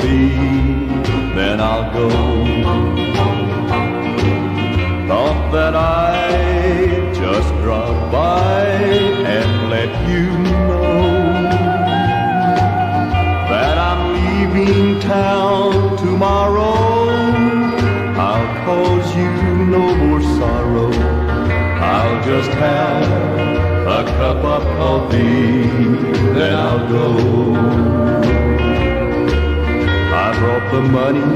coffee, then I'll go. Thought that I'd just drop by and let you know that I'm leaving town tomorrow. I'll cause you no more sorrow. I'll just have a cup of coffee, then I'll go. I brought the money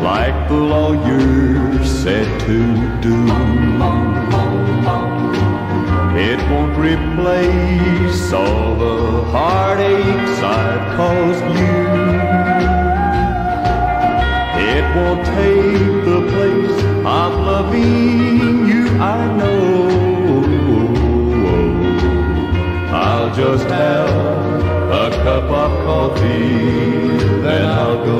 like the lawyer said to do. It won't replace all the heartaches I've caused you. It won't take the place of loving you, I know. I'll just have a cup of coffee, then I'll go.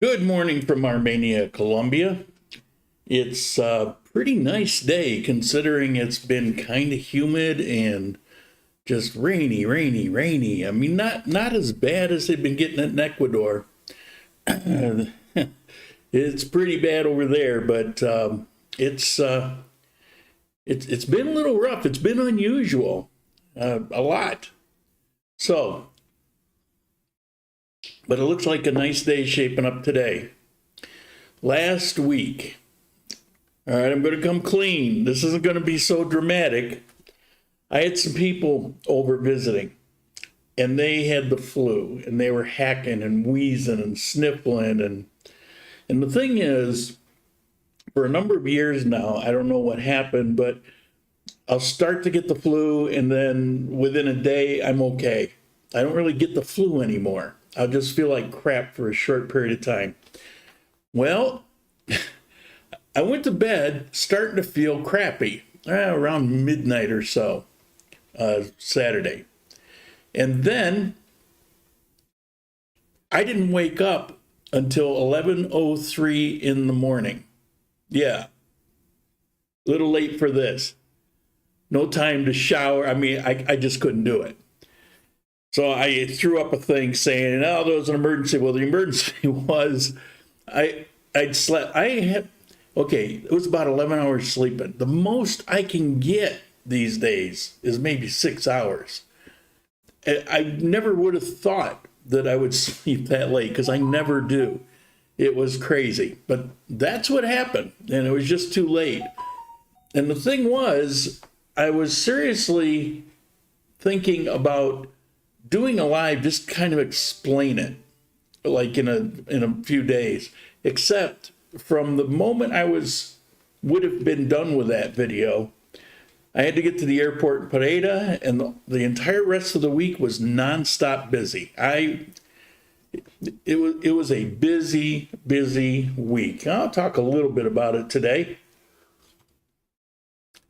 Good morning from Armenia, Colombia. It's a pretty nice day considering it's been kind of humid and just rainy. I mean, not as bad as they've been getting it in Ecuador. It's pretty bad over there, but it's been a little rough. It's been unusual, a lot. So, but it looks like a nice day shaping up today. Last week, all right, I'm going to come clean. This isn't going to be so dramatic. I had some people over visiting, and they had the flu, and they were hacking and wheezing and sniffling. And the thing is, for a number of years now, I don't know what happened, but I'll start to get the flu, and then within a day, I'm okay. I don't really get the flu anymore. I'll just feel like crap for a short period of time. Well, I went to bed starting to feel crappy around midnight or so. Saturday. And then I didn't wake up until 11:03 in the morning. Yeah. A little late for this. No time to shower. I mean, I just couldn't do it. So I threw up a thing saying, oh, there was an emergency. Well, the emergency was I'd slept. Okay, it was about 11 hours sleeping. The most I can get these days is maybe 6 hours. I never would have thought that I would sleep that late because I never do. It was crazy, but that's what happened, and it was just too late. And the thing was, I was seriously thinking about doing a live, just kind of explain it, like in a few days. Except from the moment I would have been done with that video, I had to get to the airport in Pereira, and the entire rest of the week was nonstop busy. It was a busy week. I'll talk a little bit about it today.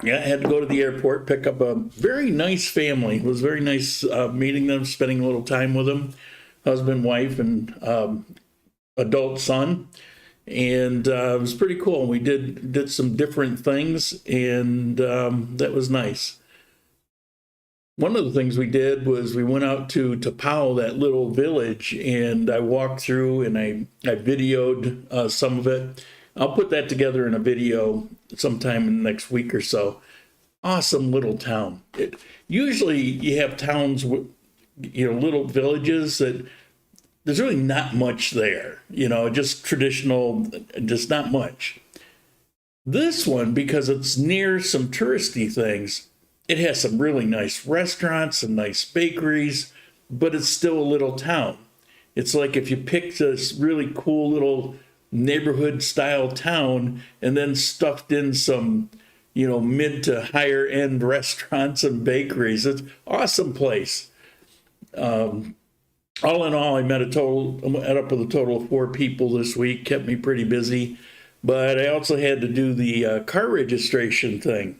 Yeah, I had to go to the airport, pick up a very nice family. It was very nice meeting them, spending a little time with them, husband, wife, and adult son. And it was pretty cool. We did some different things, and that was nice. One of the things we did was we went out to Tapao, that little village, and I walked through and I videoed some of it. I'll put that together in a video sometime in the next week or so. Awesome little town. Usually you have towns with, little villages that there's really not much there, just traditional, just not much. This one, because it's near some touristy things, it has some really nice restaurants and nice bakeries, but it's still a little town. It's like if you picked this really cool little neighborhood style town and then stuffed in some, mid to higher end restaurants and bakeries. It's an awesome place. All in all, I met up with a total of 4 people this week, kept me pretty busy, but I also had to do the car registration thing.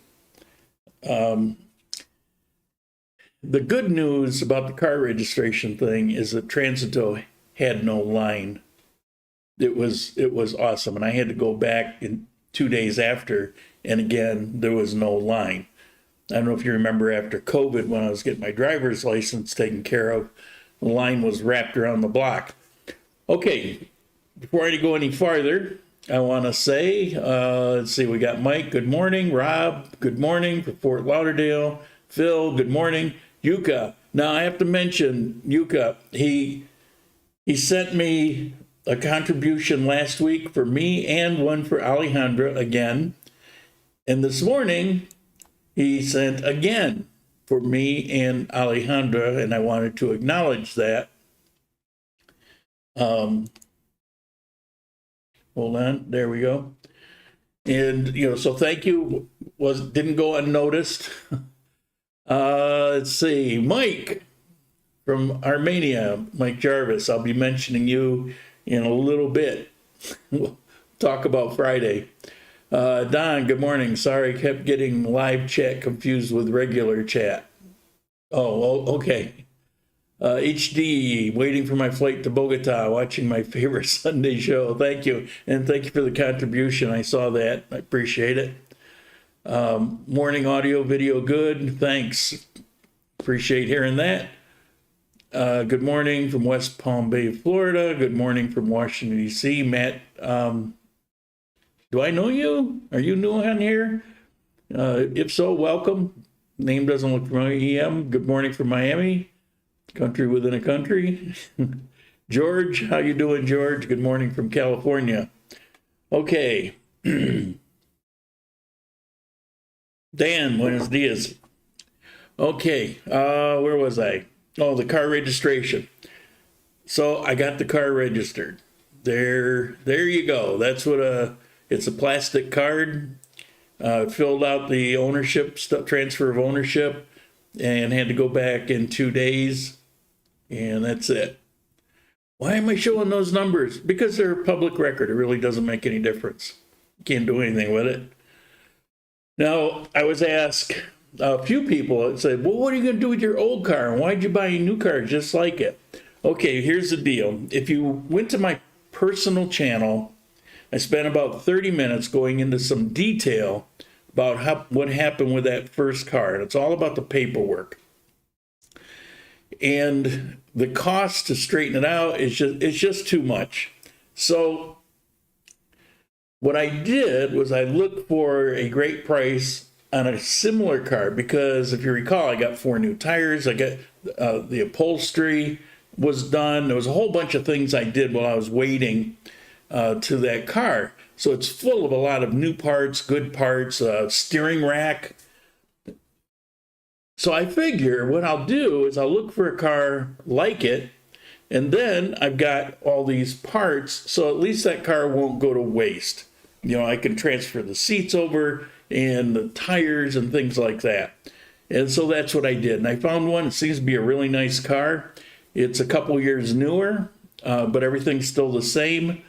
The good news about the car registration thing is that Transito had no line. It was awesome. And I had to go back in 2 days after, and again, there was no line. I don't know if you remember after COVID, when I was getting my driver's license taken care of, the line was wrapped around the block. Okay, before I go any farther, I want to say, let's see, we got Mike, good morning. Rob, good morning from Fort Lauderdale. Phil, good morning. Yuka. Now, I have to mention Yuka. He sent me a contribution last week for me and one for Alejandra again. And this morning, he sent again for me and Alejandra, and I wanted to acknowledge that. Hold on, there we go. And, so thank you. Didn't go unnoticed. Let's see, Mike from Armenia, Mike Jarvis. I'll be mentioning you in a little bit. We'll talk about Friday. Don, good morning. Sorry, kept getting live chat confused with regular chat. Oh, okay. HD, waiting for my flight to Bogota, watching my favorite Sunday show. Thank you. And thank you for the contribution. I saw that. I appreciate it. Morning audio, video, good. Thanks. Appreciate hearing that. Good morning from West Palm Bay, Florida. Good morning from Washington, D.C. Matt, do I know you? Are you new on here? If so, welcome. Name doesn't look familiar. EM, good morning from Miami. Country within a country. George, how you doing, George? Good morning from California. Okay. Dan, buenos dias. Okay, where was I? Oh, the car registration. So I got the car registered. There you go. That's what it's a plastic card. Filled out the ownership stuff, transfer of ownership, and had to go back in 2 days. And that's it. Why am I showing those numbers? Because they're a public record. It really doesn't make any difference. You can't do anything with it. Now, I was asked, a few people said, well, what are you going to do with your old car? And why'd you buy a new car just like it? Okay, here's the deal. If you went to my personal channel, I spent about 30 minutes going into some detail about what happened with that first car. And it's all about the paperwork. And the cost to straighten it out is just too much. So what I did was I looked for a great price on a similar car, because if you recall, I got 4 new tires. I got the upholstery was done. There was a whole bunch of things I did while I was waiting to that car. So it's full of a lot of new parts, good parts, steering rack. So I figure what I'll do is I'll look for a car like it, and then I've got all these parts, so at least that car won't go to waste. I can transfer the seats over and the tires and things like that. And so that's what I did. And I found one. It seems to be a really nice car. It's a couple years newer, but everything's still the same.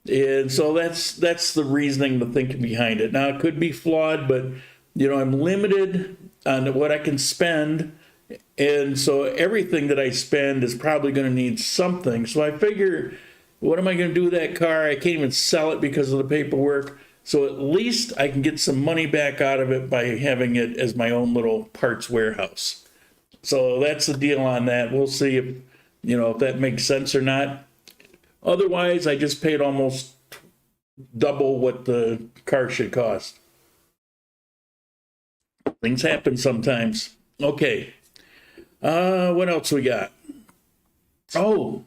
And so that's the reasoning, the thinking behind it. Now, it could be flawed, but, I'm limited on what I can spend. And so everything that I spend is probably going to need something. So I figure, what am I going to do with that car? I can't even sell it because of the paperwork. So at least I can get some money back out of it by having it as my own little parts warehouse. So that's the deal on that. We'll see if that makes sense or not. Otherwise, I just paid almost double what the car should cost. Things happen sometimes. Okay. What else we got? Oh.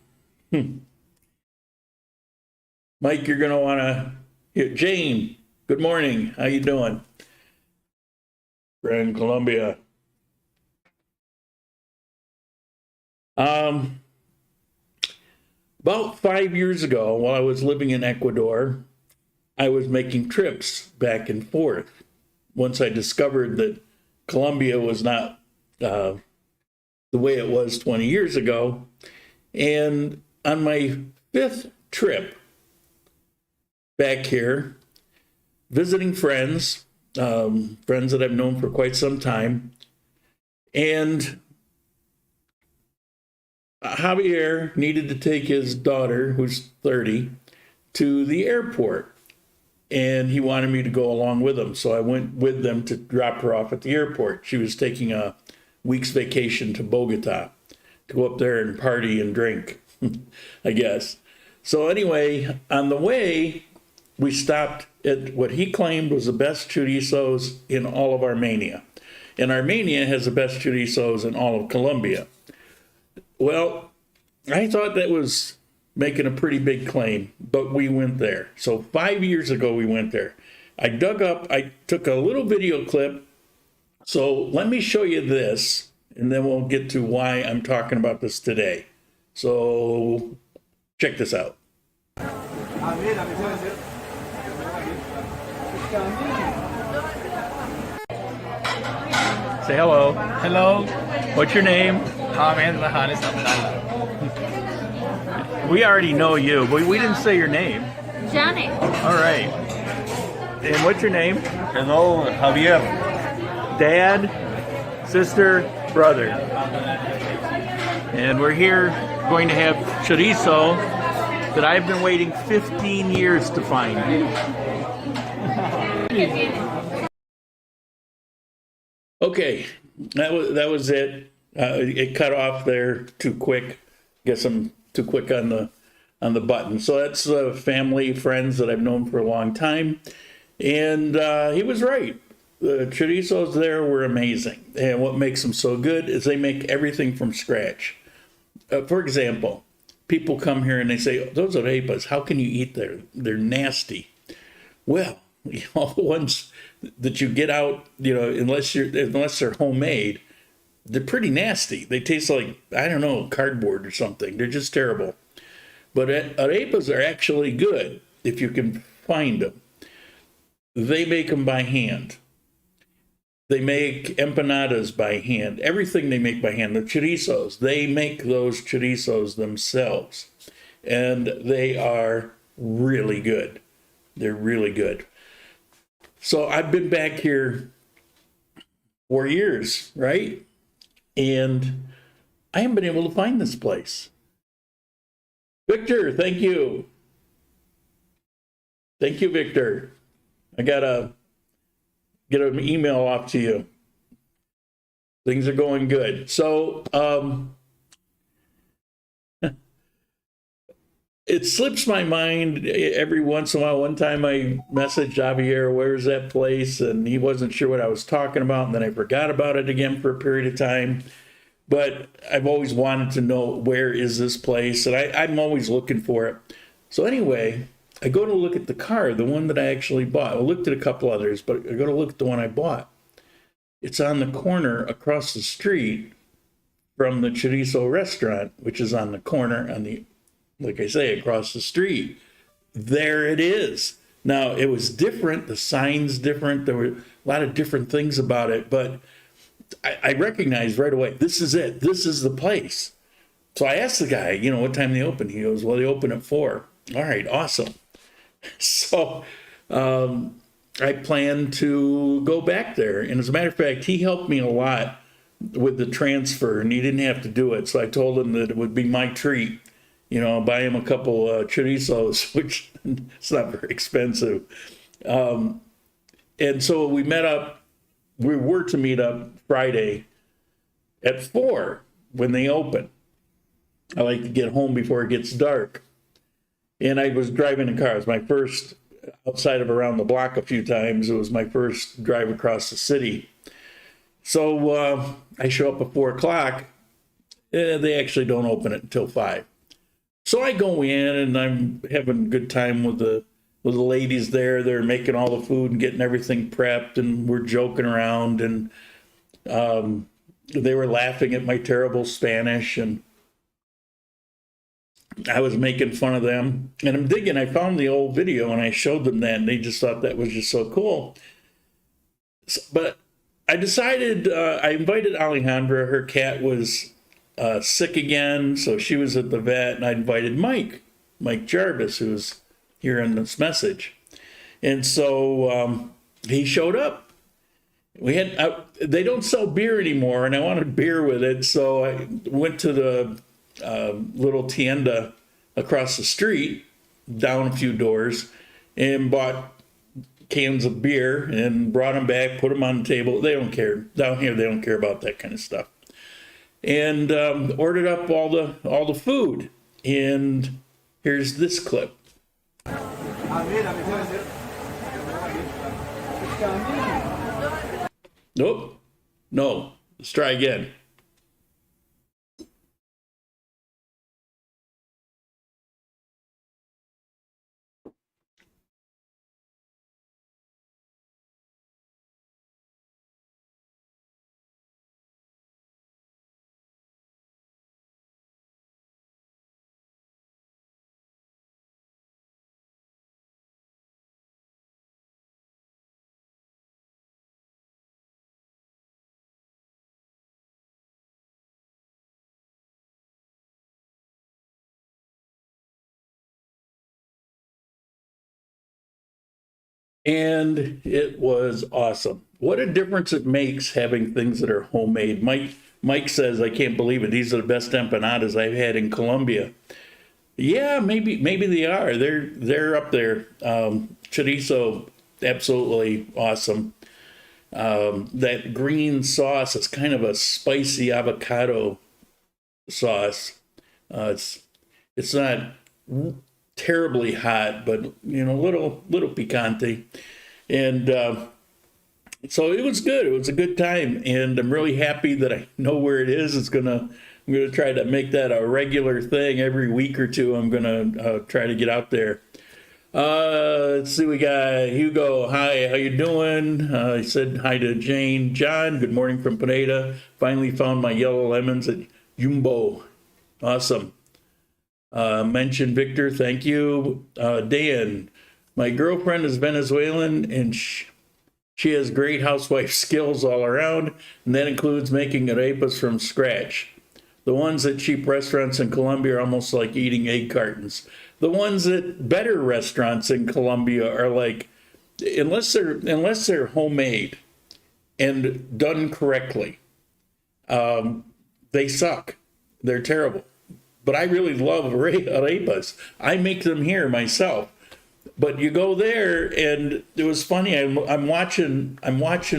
Mike, you're going to want to... Jane, good morning. How you doing? Friend Colombia. About 5 years ago, while I was living in Ecuador, I was making trips back and forth. Once I discovered that Colombia was not the way it was 20 years ago. And on my 5th trip back here, visiting friends, friends that I've known for quite some time, and Javier needed to take his daughter, who's 30, to the airport. And he wanted me to go along with him. So I went with them to drop her off at the airport. She was taking a week's vacation to Bogota to go up there and party and drink, I guess. So anyway, on the way, we stopped at what he claimed was the best chorizos in all of Armenia. And Armenia has the best chorizos in all of Colombia. Well, I thought that was making a pretty big claim, but we went there. So 5 years ago, we went there. I took a little video clip. So let me show you this, and then we'll get to why I'm talking about this today. So check this out. Say hello. Hello, What's your name? Ahmed Rahanis Abdallah. We already know you, but we didn't say your name. Janet. All right. And what's your name? Hello, Javier. Dad, sister, brother. And we're here going to have chorizo that I've been waiting 15 years to find. Okay, that was it. It cut off there too quick. Guess I'm too quick on the button. So that's family, friends that I've known for a long time, and he was right. The chorizos there were amazing, and what makes them so good is they make everything from scratch. For example, people come here and they say, "Those are arepas. How can you eat there? They're nasty." Well, all the ones that you get out, unless they're homemade, they're pretty nasty. They taste like, I don't know, cardboard or something. They're just terrible. But arepas are actually good if you can find them. They make them by hand. They make empanadas by hand. Everything they make by hand. The chorizos, they make those chorizos themselves. And they are really good. They're really good. So I've been back here 4 years, right? And I haven't been able to find this place. Victor, thank you. Thank you, Victor. I gotta get an email off to you. Things are going good. So it slips my mind every once in a while. One time I messaged Javier, "Where's that place?" And he wasn't sure what I was talking about. And then I forgot about it again for a period of time. But I've always wanted to know, where is this place? And I'm always looking for it. So anyway, I go to look at the car, the one that I actually bought. I looked at a couple others, but I go to look at the one I bought. It's on the corner across the street from the chorizo restaurant, which is on the corner like I say, across the street. There it is. Now, it was different. The sign's different. There were a lot of different things about it, but I recognized right away, this is it. This is the place. So I asked the guy, what time they open? He goes, "Well, they open at 4. All right, awesome. So I plan to go back there. And as a matter of fact, he helped me a lot with the transfer, and he didn't have to do it. So I told him that it would be my treat. Buy him a couple chorizos, which it's not very expensive. And so we met up. We were to meet up Friday at 4 when they open. I like to get home before it gets dark. And I was driving a car. It was my first, outside of around the block a few times, it was my first drive across the city. So I show up at 4 o'clock. They actually don't open it until 5. So I go in and I'm having a good time with the ladies there. They're making all the food and getting everything prepped, and we're joking around, and they were laughing at my terrible Spanish, and I was making fun of them. And I'm digging, I found the old video and I showed them that, and they just thought that was just so cool. But I decided, I invited Alejandra. Her cat was sick again, so she was at the vet, and I invited Mike Jarvis, who was here in this message. And so he showed up. They don't sell beer anymore, and I wanted beer with it, so I went to the little tienda across the street, down a few doors, and bought cans of beer and brought them back, put them on the table. They don't care. Down here, they don't care about that kind of stuff. And ordered up all the food. And here's this clip. Nope. No. Let's try again. And it was awesome. What a difference it makes having things that are homemade. Mike says, I can't believe it. These are the best empanadas I've had in Colombia. Yeah, maybe they are. They're up there. Chorizo, absolutely awesome. That green sauce is kind of a spicy avocado sauce. It's not terribly hot, but little picante, and so it was good. It was a good time, and I'm really happy that I know where it is. I'm gonna try to make that a regular thing every week or two. I'm gonna try to get out there. Let's see, we got Hugo. Hi, how you doing? He said hi to Jane. John, good morning from Pineda. Finally found my yellow lemons at Jumbo. Awesome. Mentioned Victor, thank you. Dan, my girlfriend is Venezuelan and she has great housewife skills all around, and that includes making arepas from scratch. The ones at cheap restaurants in Colombia are almost like eating egg cartons. The ones at better restaurants in Colombia are like, unless they're homemade and done correctly, they suck. They're terrible. But I really love arepas. I make them here myself. But you go there, and it was funny. I'm watching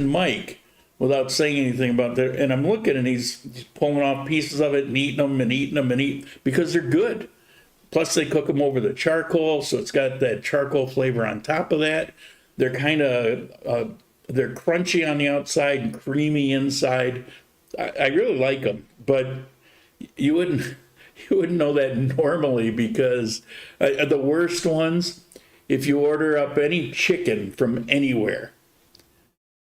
Mike without saying anything about that, and I'm looking, and he's pulling off pieces of it and eating them because they're good. Plus, they cook them over the charcoal, so it's got that charcoal flavor on top of that. They're kind of they're crunchy on the outside and creamy inside. I really like them, but you wouldn't know that normally because the worst ones, if you order up any chicken from anywhere,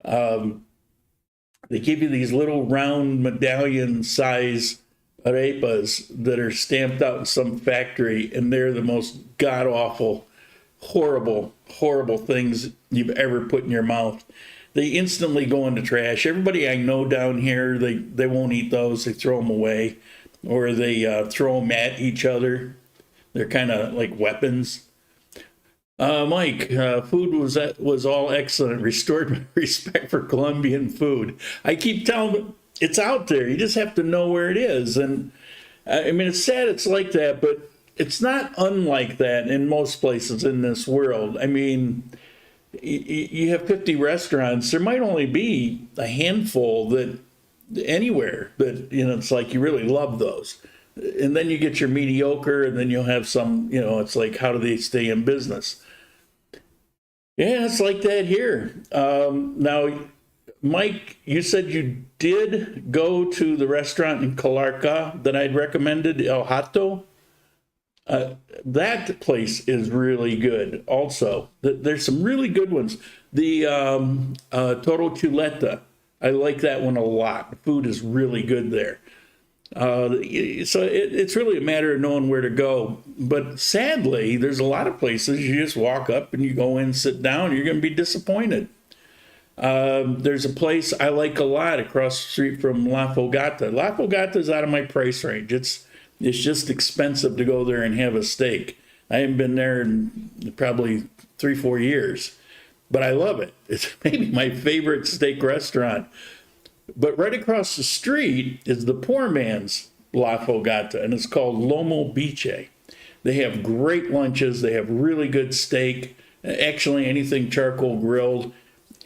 they give you these little round medallion size arepas that are stamped out in some factory, and they're the most god-awful, horrible things you've ever put in your mouth. They instantly go into trash. Everybody I know down here, they won't eat those. They throw them away, or they throw them at each other. They're kind of like weapons. Mike, food was all excellent. Restored my respect for Colombian food. I keep telling them it's out there. You just have to know where it is. And I mean, it's sad it's like that, but it's not unlike that in most places in this world. I mean, you have 50 restaurants. There might only be a handful that anywhere that, it's like you really love those. And then you get your mediocre, and then you'll have some, it's like, how do they stay in business? Yeah, it's like that here. Now, Mike, you said you did go to the restaurant in Calarca that I'd recommended, El Hato. That place is really good also. There's some really good ones. The Toro Chuleta, I like that one a lot. The food is really good there. So it's really a matter of knowing where to go. But sadly, there's a lot of places you just walk up and you go in, sit down, you're going to be disappointed. There's a place I like a lot across the street from La Fogata. La Fogata is out of my price range. It's just expensive to go there and have a steak. I haven't been there in probably 3-4 years, but I love it. It's maybe my favorite steak restaurant. But right across the street is the poor man's La Fogata, and it's called Lomo Biche. They have great lunches. They have really good steak, actually anything charcoal grilled.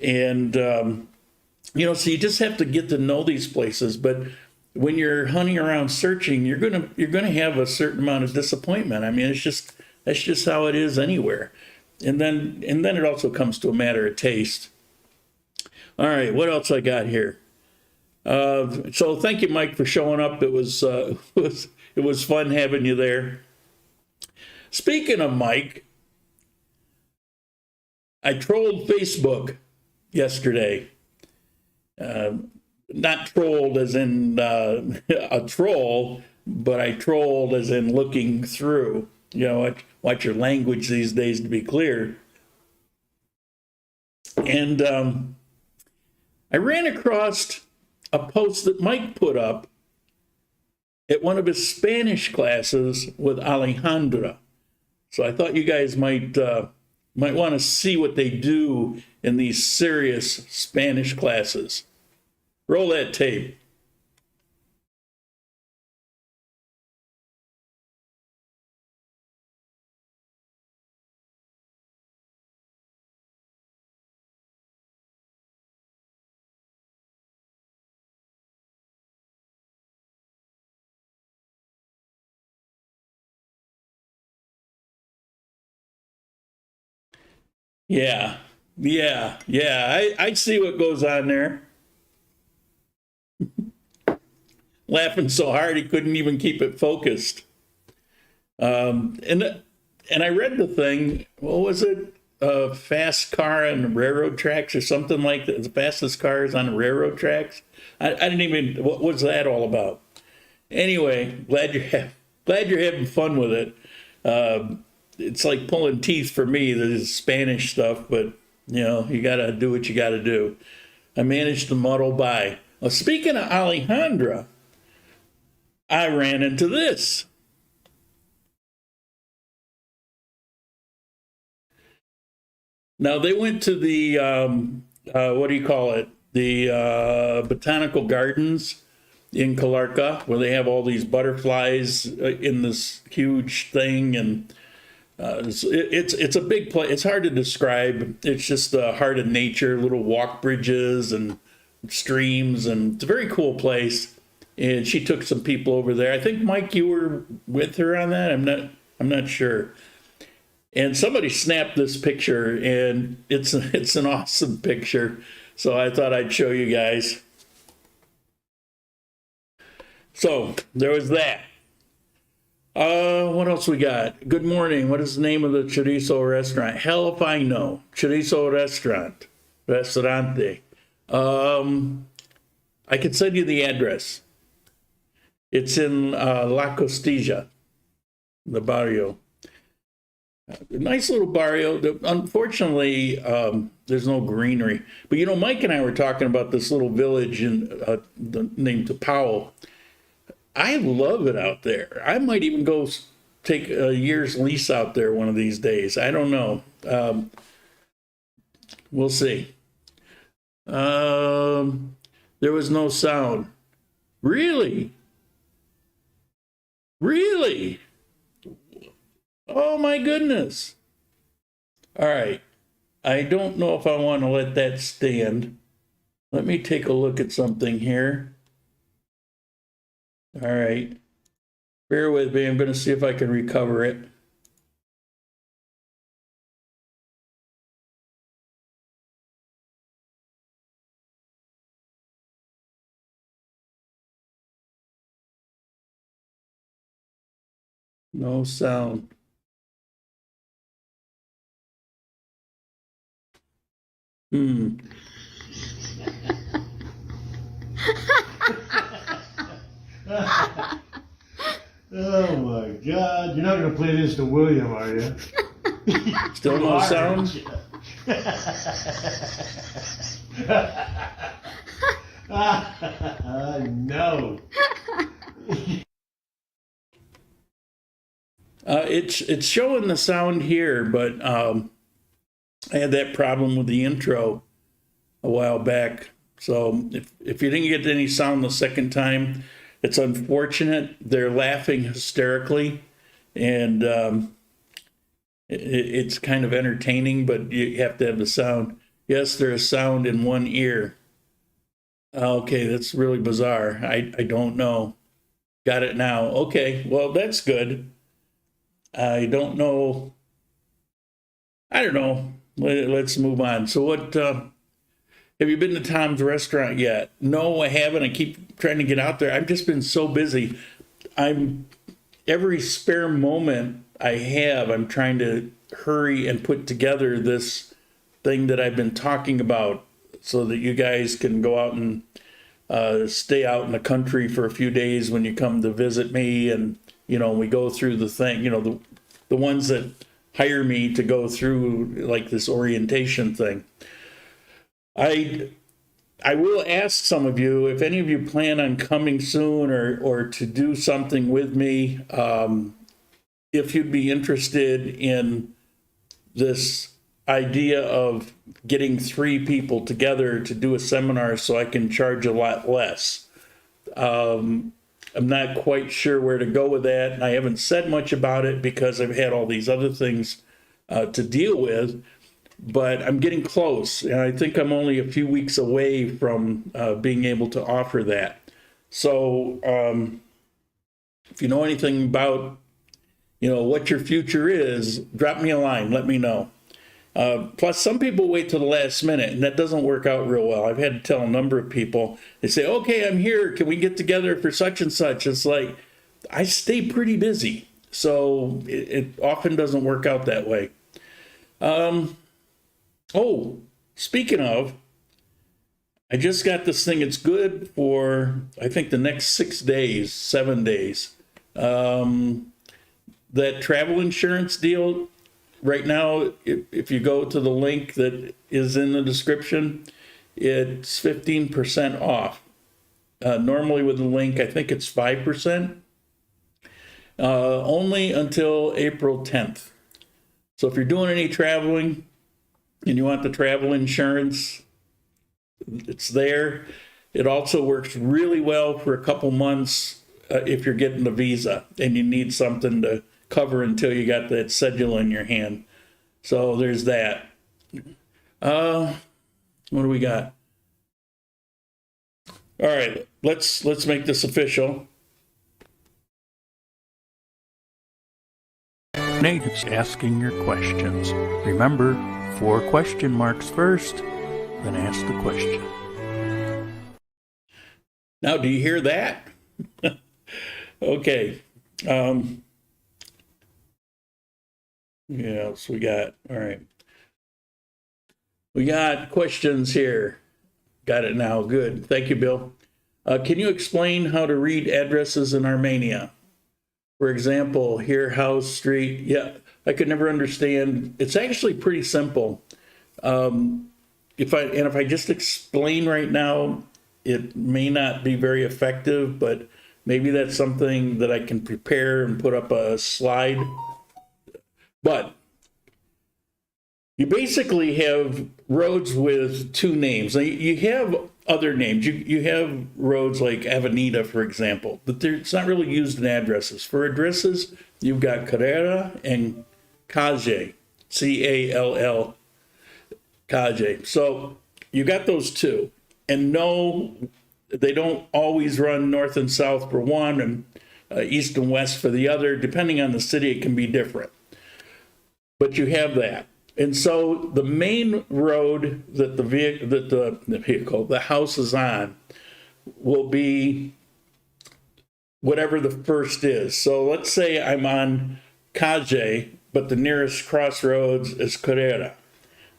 And, you know, so you just have to get to know these places. But when you're hunting around searching, you're gonna have a certain amount of disappointment. I mean, that's just how it is anywhere. And then it also comes to a matter of taste. All right, what else I got here? So thank you, Mike, for showing up. It was fun having you there. Speaking of Mike, I trolled Facebook yesterday. Not trolled as in a troll, but I trolled as in looking through. You know, watch your language these days, to be clear. And I ran across a post that Mike put up at one of his Spanish classes with Alejandra. So I thought you guys might want to see what they do in these serious Spanish classes. Roll that tape. Yeah. I see what goes on there. Laughing so hard he couldn't even keep it focused. And I read the thing. What was it? A fast car on the railroad tracks or something like that. The fastest cars on the railroad tracks. I didn't even. What was that all about? Anyway, glad you're having fun with it. It's like pulling teeth for me. There's Spanish stuff, but you know, you got to do what you got to do. I managed to muddle by. Well, speaking of Alejandra, I ran into this. Now they went to the what do you call it? The botanical gardens in Calarca, where they have all these butterflies in this huge thing, and it's a big place. It's hard to describe. It's just the heart of nature, little walk bridges and streams, and it's a very cool place. And she took some people over there. I think, Mike, you were with her on that. I'm not sure. And somebody snapped this picture, and it's an awesome picture. So I thought I'd show you guys. So there was that. What else we got? Good morning. What is the name of the chorizo restaurant? Hell if I know. Chorizo Restaurante. I could send you the address. It's in La Costilla, the barrio. Nice little barrio. Unfortunately, there's no greenery. But you know, Mike and I were talking about this little village named Tapao. I love it out there. I might even go take a year's lease out there one of these days. I don't know. We'll see. There was no sound. Really? Really? Oh my goodness. All right. I don't know if I want to let that stand. Let me take a look at something here. All right. Bear with me. I'm going to see if I can recover it. No sound. Oh my God! You're not going to play this to William, are you? Still no sound? No. It's showing the sound here, but I had that problem with the intro a while back. So if you didn't get any sound the second time, It's unfortunate. They're laughing hysterically, and it's kind of entertaining, but you have to have the sound. Yes, there's sound in one ear. Okay, that's really bizarre. I don't know. Got it now. Okay, well, that's good. I don't know. I don't know. Let's move on. So what, have you been to Tom's restaurant yet? No, I haven't. I keep trying to get out there. I've just been so busy. Every spare moment I have, I'm trying to hurry and put together this thing that I've been talking about so that you guys can go out and stay out in the country for a few days when you come to visit me. And, you know, we go through the thing, you know, the ones that hire me to go through like this orientation thing. I will ask some of you, if any of you plan on coming soon or to do something with me, if you'd be interested in this idea of getting 3 people together to do a seminar so I can charge a lot less. I'm not quite sure where to go with that, and I haven't said much about it because I've had all these other things to deal with, but I'm getting close, and I think I'm only a few weeks away from being able to offer that. So if you know anything about, you know, what your future is, drop me a line, let me know. Plus, some people wait till the last minute, and that doesn't work out real well. I've had to tell a number of people, they say, okay, I'm here. Can we get together for such and such? It's like, I stay pretty busy, so it often doesn't work out that way. Oh, speaking of, I just got this thing. It's good for, I think, the next 6 days, 7 days. That travel insurance deal, right now, if you go to the link that is in the description, it's 15% off. Normally with the link, I think it's 5%. Only until April 10th. So if you're doing any traveling and you want the travel insurance, it's there. It also works really well for a couple months if you're getting the visa and you need something to cover until you got that cedula in your hand. So there's that. What do we got? All right, let's make this official. Nate's asking your questions. Remember, 4 question marks first, then ask the question. Now, do you hear that? Okay. Yeah, so we got, all right. We got questions here. Got it now, good. Thank you, Bill. Can you explain how to read addresses in Armenia? For example, here, house, street. Yeah, I could never understand. It's actually pretty simple. If I just explain right now, it may not be very effective, but maybe that's something that I can prepare and put up a slide. But you basically have roads with 2 names. Now, you have other names. You have roads like Avenida, for example, but it's not really used in addresses. For addresses, you've got Carrera and Calle, C-A-L-L, Calle. So you got those 2. And no, they don't always run north and south for one and east and west for the other. Depending on the city, it can be different. But you have that. And so the main road that the house is on will be whatever the first is. So let's say I'm on Calle, but the nearest crossroads is Carrera.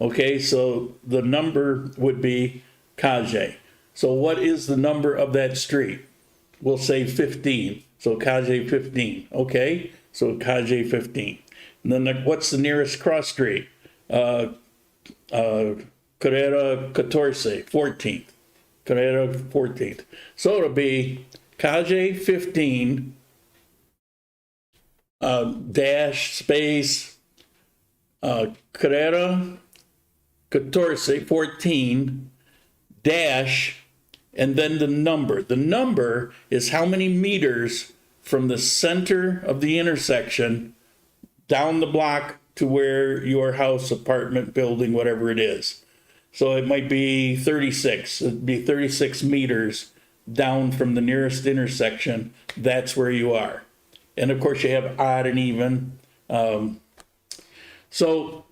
Okay, so the number would be Calle. So what is the number of that street? We'll say 15. So Calle 15. Okay, so Calle 15. And then what's the nearest cross street? Carrera 14, 14th. Carrera 14th. So it'll be Calle 15 dash space Carrera 14 dash and then the number. The number is how many meters from the center of the intersection down the block to where your house, apartment, building, whatever it is. So it might be 36. It'd be 36 meters down from the nearest intersection. That's where you are. And of course you have odd and even. So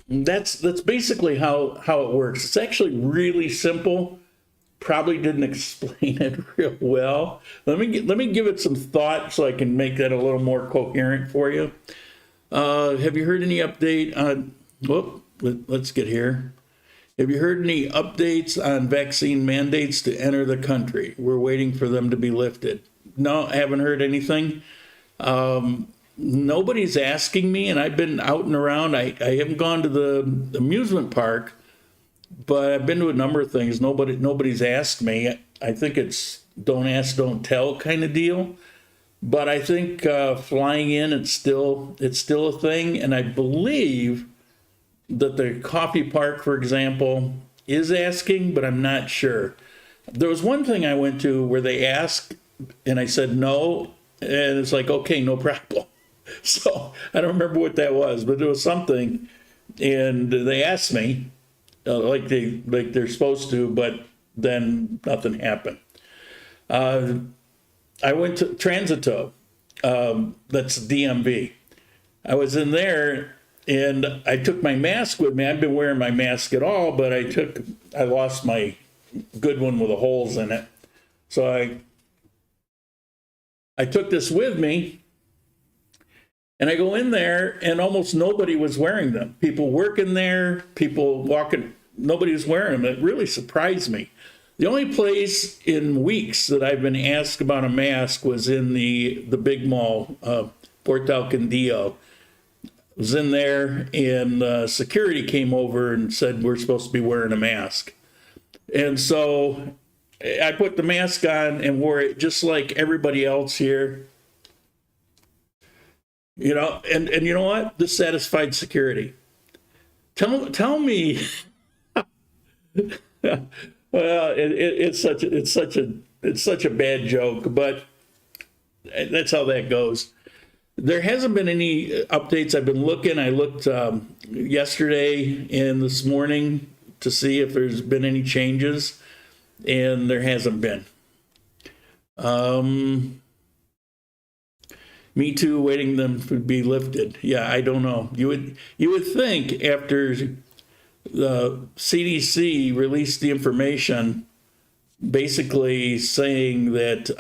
that's basically how it works. It's actually really simple. Probably didn't explain it real well. Let me give it some thought so I can make that a little more coherent for you. Have you heard any update on, let's get here. Have you heard any updates on vaccine mandates to enter the country? We're waiting for them to be lifted. No, I haven't heard anything. Nobody's asking me, and I've been out and around. I haven't gone to the amusement park, but I've been to a number of things. Nobody's asked me. I think it's don't ask, don't tell kind of deal. But I think flying in, it's still a thing. And I believe that the coffee park, for example, is asking, but I'm not sure. There was one thing I went to where they asked, and I said no, and it's like, okay, no problem. So I don't remember what that was, but there was something, and they asked me, like they're supposed to, but then nothing happened. I went to Transito, that's DMV. I was in there, and I took my mask with me. I've been wearing my mask at all, but I lost my good one with the holes in it. So I took this with me, and I go in there, and almost nobody was wearing them. People working there, people walking, nobody was wearing them. It really surprised me. The only place in weeks that I've been asked about a mask was in the big mall, Portal Candio. I was in there, and security came over and said we're supposed to be wearing a mask. And so I put the mask on and wore it just like everybody else here. You know, and you know what? This satisfied security. Tell me. Well, it's such a bad joke, but that's how that goes. There hasn't been any updates. I've been looking. I looked yesterday and this morning to see if there's been any changes, and there hasn't been. Me too, waiting them to be lifted. Yeah, I don't know. You would think after the CDC released the information basically saying that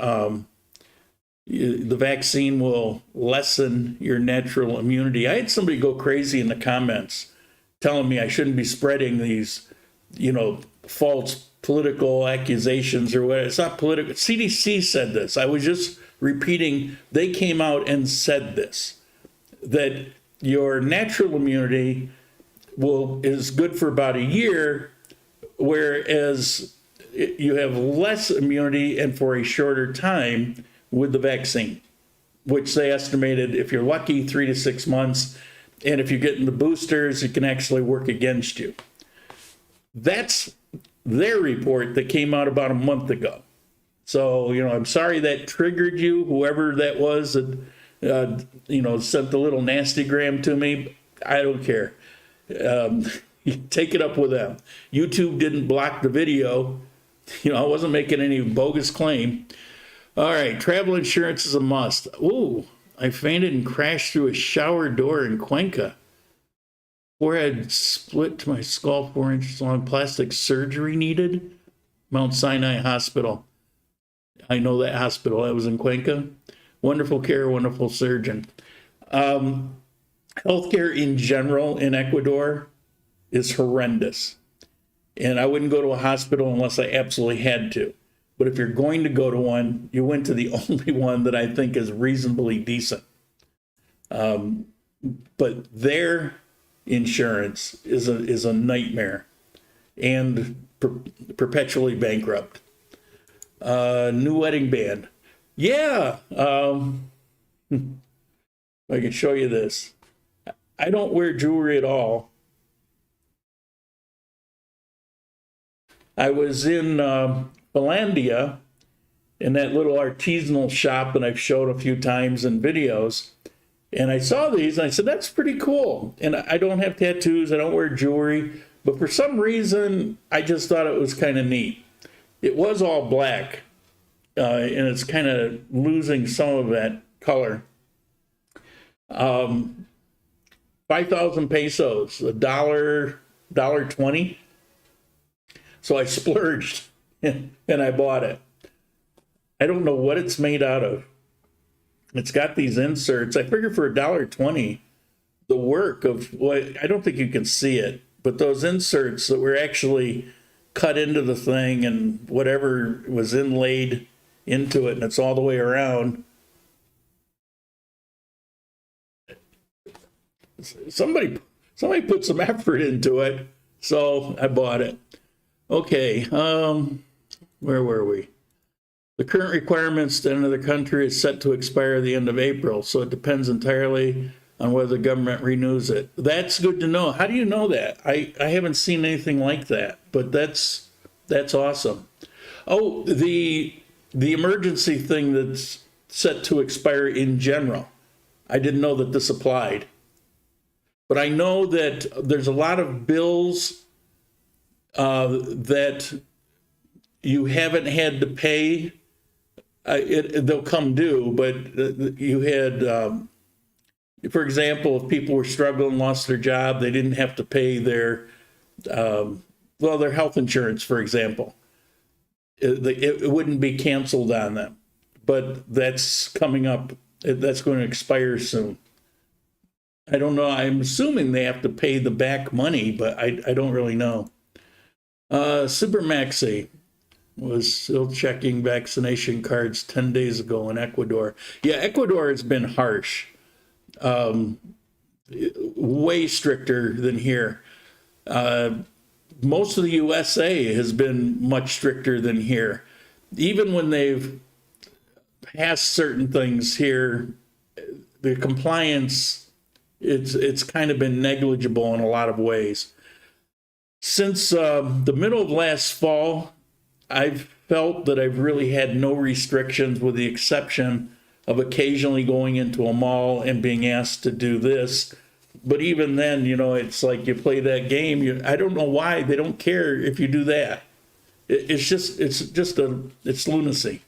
the vaccine will lessen your natural immunity. I had somebody go crazy in the comments telling me I shouldn't be spreading these, false political accusations or whatever. It's not political. CDC said this. I was just repeating, they came out and said this, that your natural immunity is good for about a year, whereas you have less immunity and for a shorter time with the vaccine, which they estimated, if you're lucky, 3 to 6 months. And if you're getting the boosters, it can actually work against you. That's their report that came out about a month ago. So, I'm sorry that triggered you, whoever that was that, sent the little nastygram to me. I don't care. Take it up with them. YouTube didn't block the video. I wasn't making any bogus claim. All right, travel insurance is a must. Ooh, I fainted and crashed through a shower door in Cuenca. Forehead split to my skull, 4 inches long, plastic surgery needed. Mount Sinai Hospital. I know that hospital. I was in Cuenca. Wonderful care, wonderful surgeon. Healthcare in general in Ecuador is horrendous. And I wouldn't go to a hospital unless I absolutely had to. But if you're going to go to one, you went to the only one that I think is reasonably decent. But their insurance is a nightmare and perpetually bankrupt. New wedding band. Yeah. I can show you this. I don't wear jewelry at all. I was in Finlandia in that little artisanal shop that I've showed a few times in videos. And I saw these and I said, that's pretty cool. And I don't have tattoos, I don't wear jewelry, but for some reason, I just thought it was kind of neat. It was all black, and it's kind of losing some of that color. 5,000 pesos, $1.20. So I splurged and I bought it. I don't know what it's made out of. It's got these inserts. I figure for $1.20, the work of, well, I don't think you can see it, but those inserts that were actually cut into the thing and whatever was inlaid into it, and it's all the way around. Somebody put some effort into it, so I bought it. Okay, where were we? The current requirements to enter the country is set to expire the end of April, so it depends entirely on whether the government renews it. That's good to know. How do you know that? I haven't seen anything like that, but that's awesome. Oh, the emergency thing that's set to expire in general. I didn't know that this applied. But I know that there's a lot of bills that you haven't had to pay. They'll come due, but you had, for example, if people were struggling, lost their job, they didn't have to pay their health insurance, for example. It wouldn't be canceled on them, but that's coming up. That's going to expire soon. I don't know. I'm assuming they have to pay the back money, but I don't really know. Super Maxi was still checking vaccination cards 10 days ago in Ecuador. Yeah, Ecuador has been harsh. Way stricter than here. Most of the USA has been much stricter than here. Even when they've passed certain things here, the compliance, it's kind of been negligible in a lot of ways. Since the middle of last fall, I've felt that I've really had no restrictions with the exception of occasionally going into a mall and being asked to do this. But even then, you know, it's like you play that game. I don't know why they don't care if you do that. It's lunacy.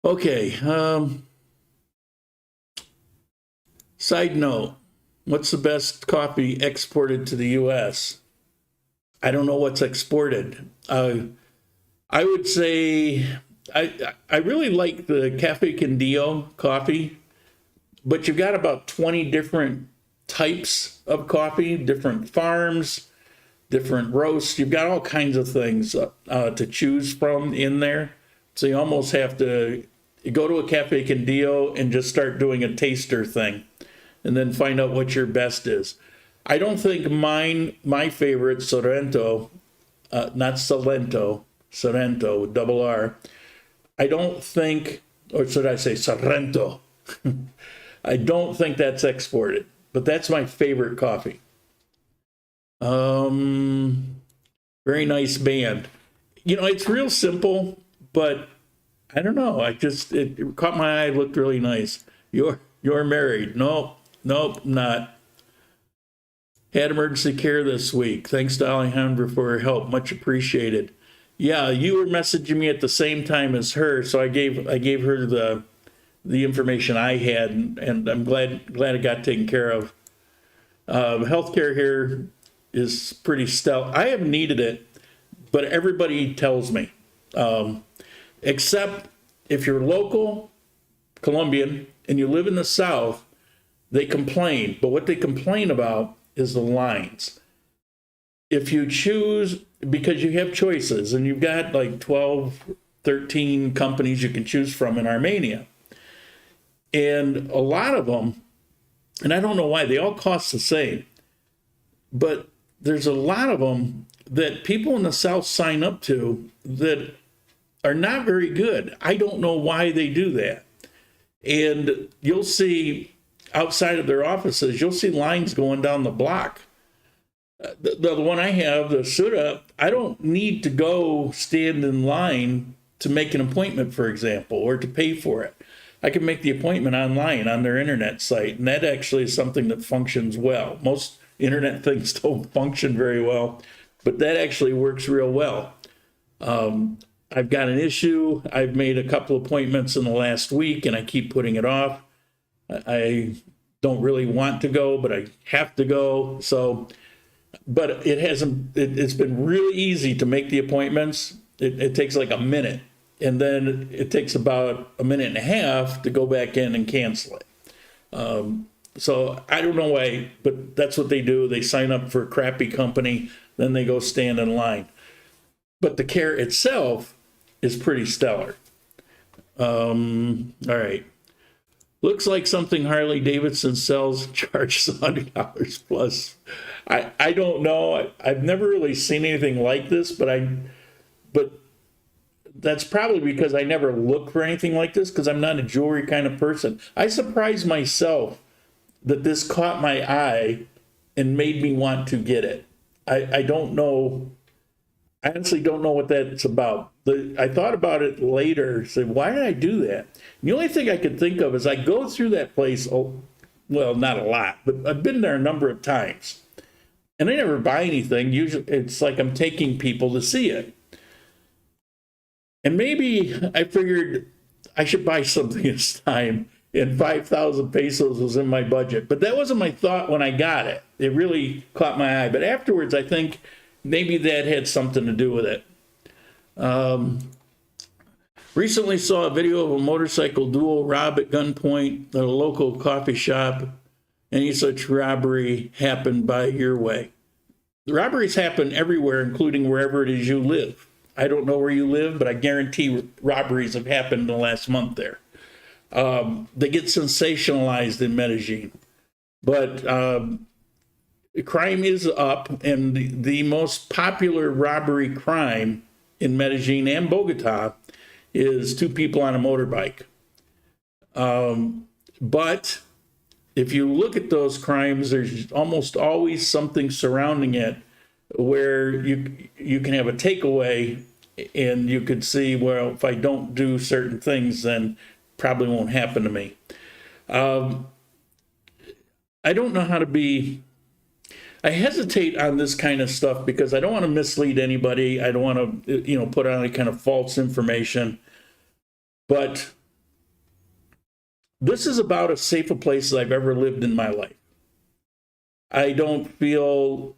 Okay. Side note, what's the best coffee exported to the U.S.? I don't know what's exported. I would say I really like the Cafe Candio coffee, but you've got about 20 different types of coffee, different farms, different roasts. You've got all kinds of things to choose from in there. So you almost have to go to a Cafe Candio and just start doing a taster thing and then find out what your best is. I don't think my favorite, Sorrento, not Salento, Sorrento with double R. I don't think, or should I say Sorrento? I don't think that's exported, but that's my favorite coffee. Very nice band. You know, it's real simple, but I don't know. It caught my eye, looked really nice. You're married. Nope, not. Had emergency care this week. Thanks to Alejandra for her help. Much appreciated. Yeah, you were messaging me at the same time as her, so I gave her the information I had, and I'm glad it got taken care of. Healthcare here is pretty stout. I haven't needed it, but everybody tells me, except if you're local Colombian and you live in the South, they complain. But what they complain about is the lines. If you choose, because you have choices, and you've got like 12, 13 companies you can choose from in Armenia. And a lot of them, and I don't know why, they all cost the same. But there's a lot of them that people in the South sign up to that are not very good. I don't know why they do that. And you'll see outside of their offices, you'll see lines going down the block The one I have, the Suda, I don't need to go stand in line to make an appointment, for example, or to pay for it. I can make the appointment online on their internet site, and that actually is something that functions well. Most internet things don't function very well, but that actually works real well. I've got an issue. I've made a couple appointments in the last week, and I keep putting it off. I don't really want to go, but I have to go. So, but it's been really easy to make the appointments. It takes like a minute, and then it takes about a minute and a half to go back in and cancel it. So I don't know why, but that's what they do. They sign up for a crappy company, then they go stand in line. But the care itself is pretty stellar. All right. Looks like something Harley Davidson sells charges $100 plus. I don't know. I've never really seen anything like this, but that's probably because I never look for anything like this, because I'm not a jewelry kind of person. I surprised myself that this caught my eye and made me want to get it. I don't know. I honestly don't know what that's about. I thought about it later, said, why did I do that? And the only thing I could think of is I go through that place, well, not a lot, but I've been there a number of times. And I never buy anything. Usually it's like I'm taking people to see it. And maybe I figured I should buy something this time, and 5,000 pesos was in my budget. But that wasn't my thought when I got it. It really caught my eye. But afterwards, I think maybe that had something to do with it. Recently saw a video of a motorcycle duo robbed at gunpoint at a local coffee shop. Any such robbery happened by your way? The robberies happen everywhere, including wherever it is you live. I don't know where you live, but I guarantee robberies have happened in the last month there. They get sensationalized in Medellin. But crime is up, and the most popular robbery crime in Medellin and Bogota is two people on a motorbike. But if you look at those crimes, there's almost always something surrounding it where you can have a takeaway, and you could see, well, if I don't do certain things, then probably won't happen to me. I don't know how to be. I hesitate on this kind of stuff because I don't want to mislead anybody. I don't want to, put out any kind of false information. But this is about as safe a place as I've ever lived in my life. I don't feel,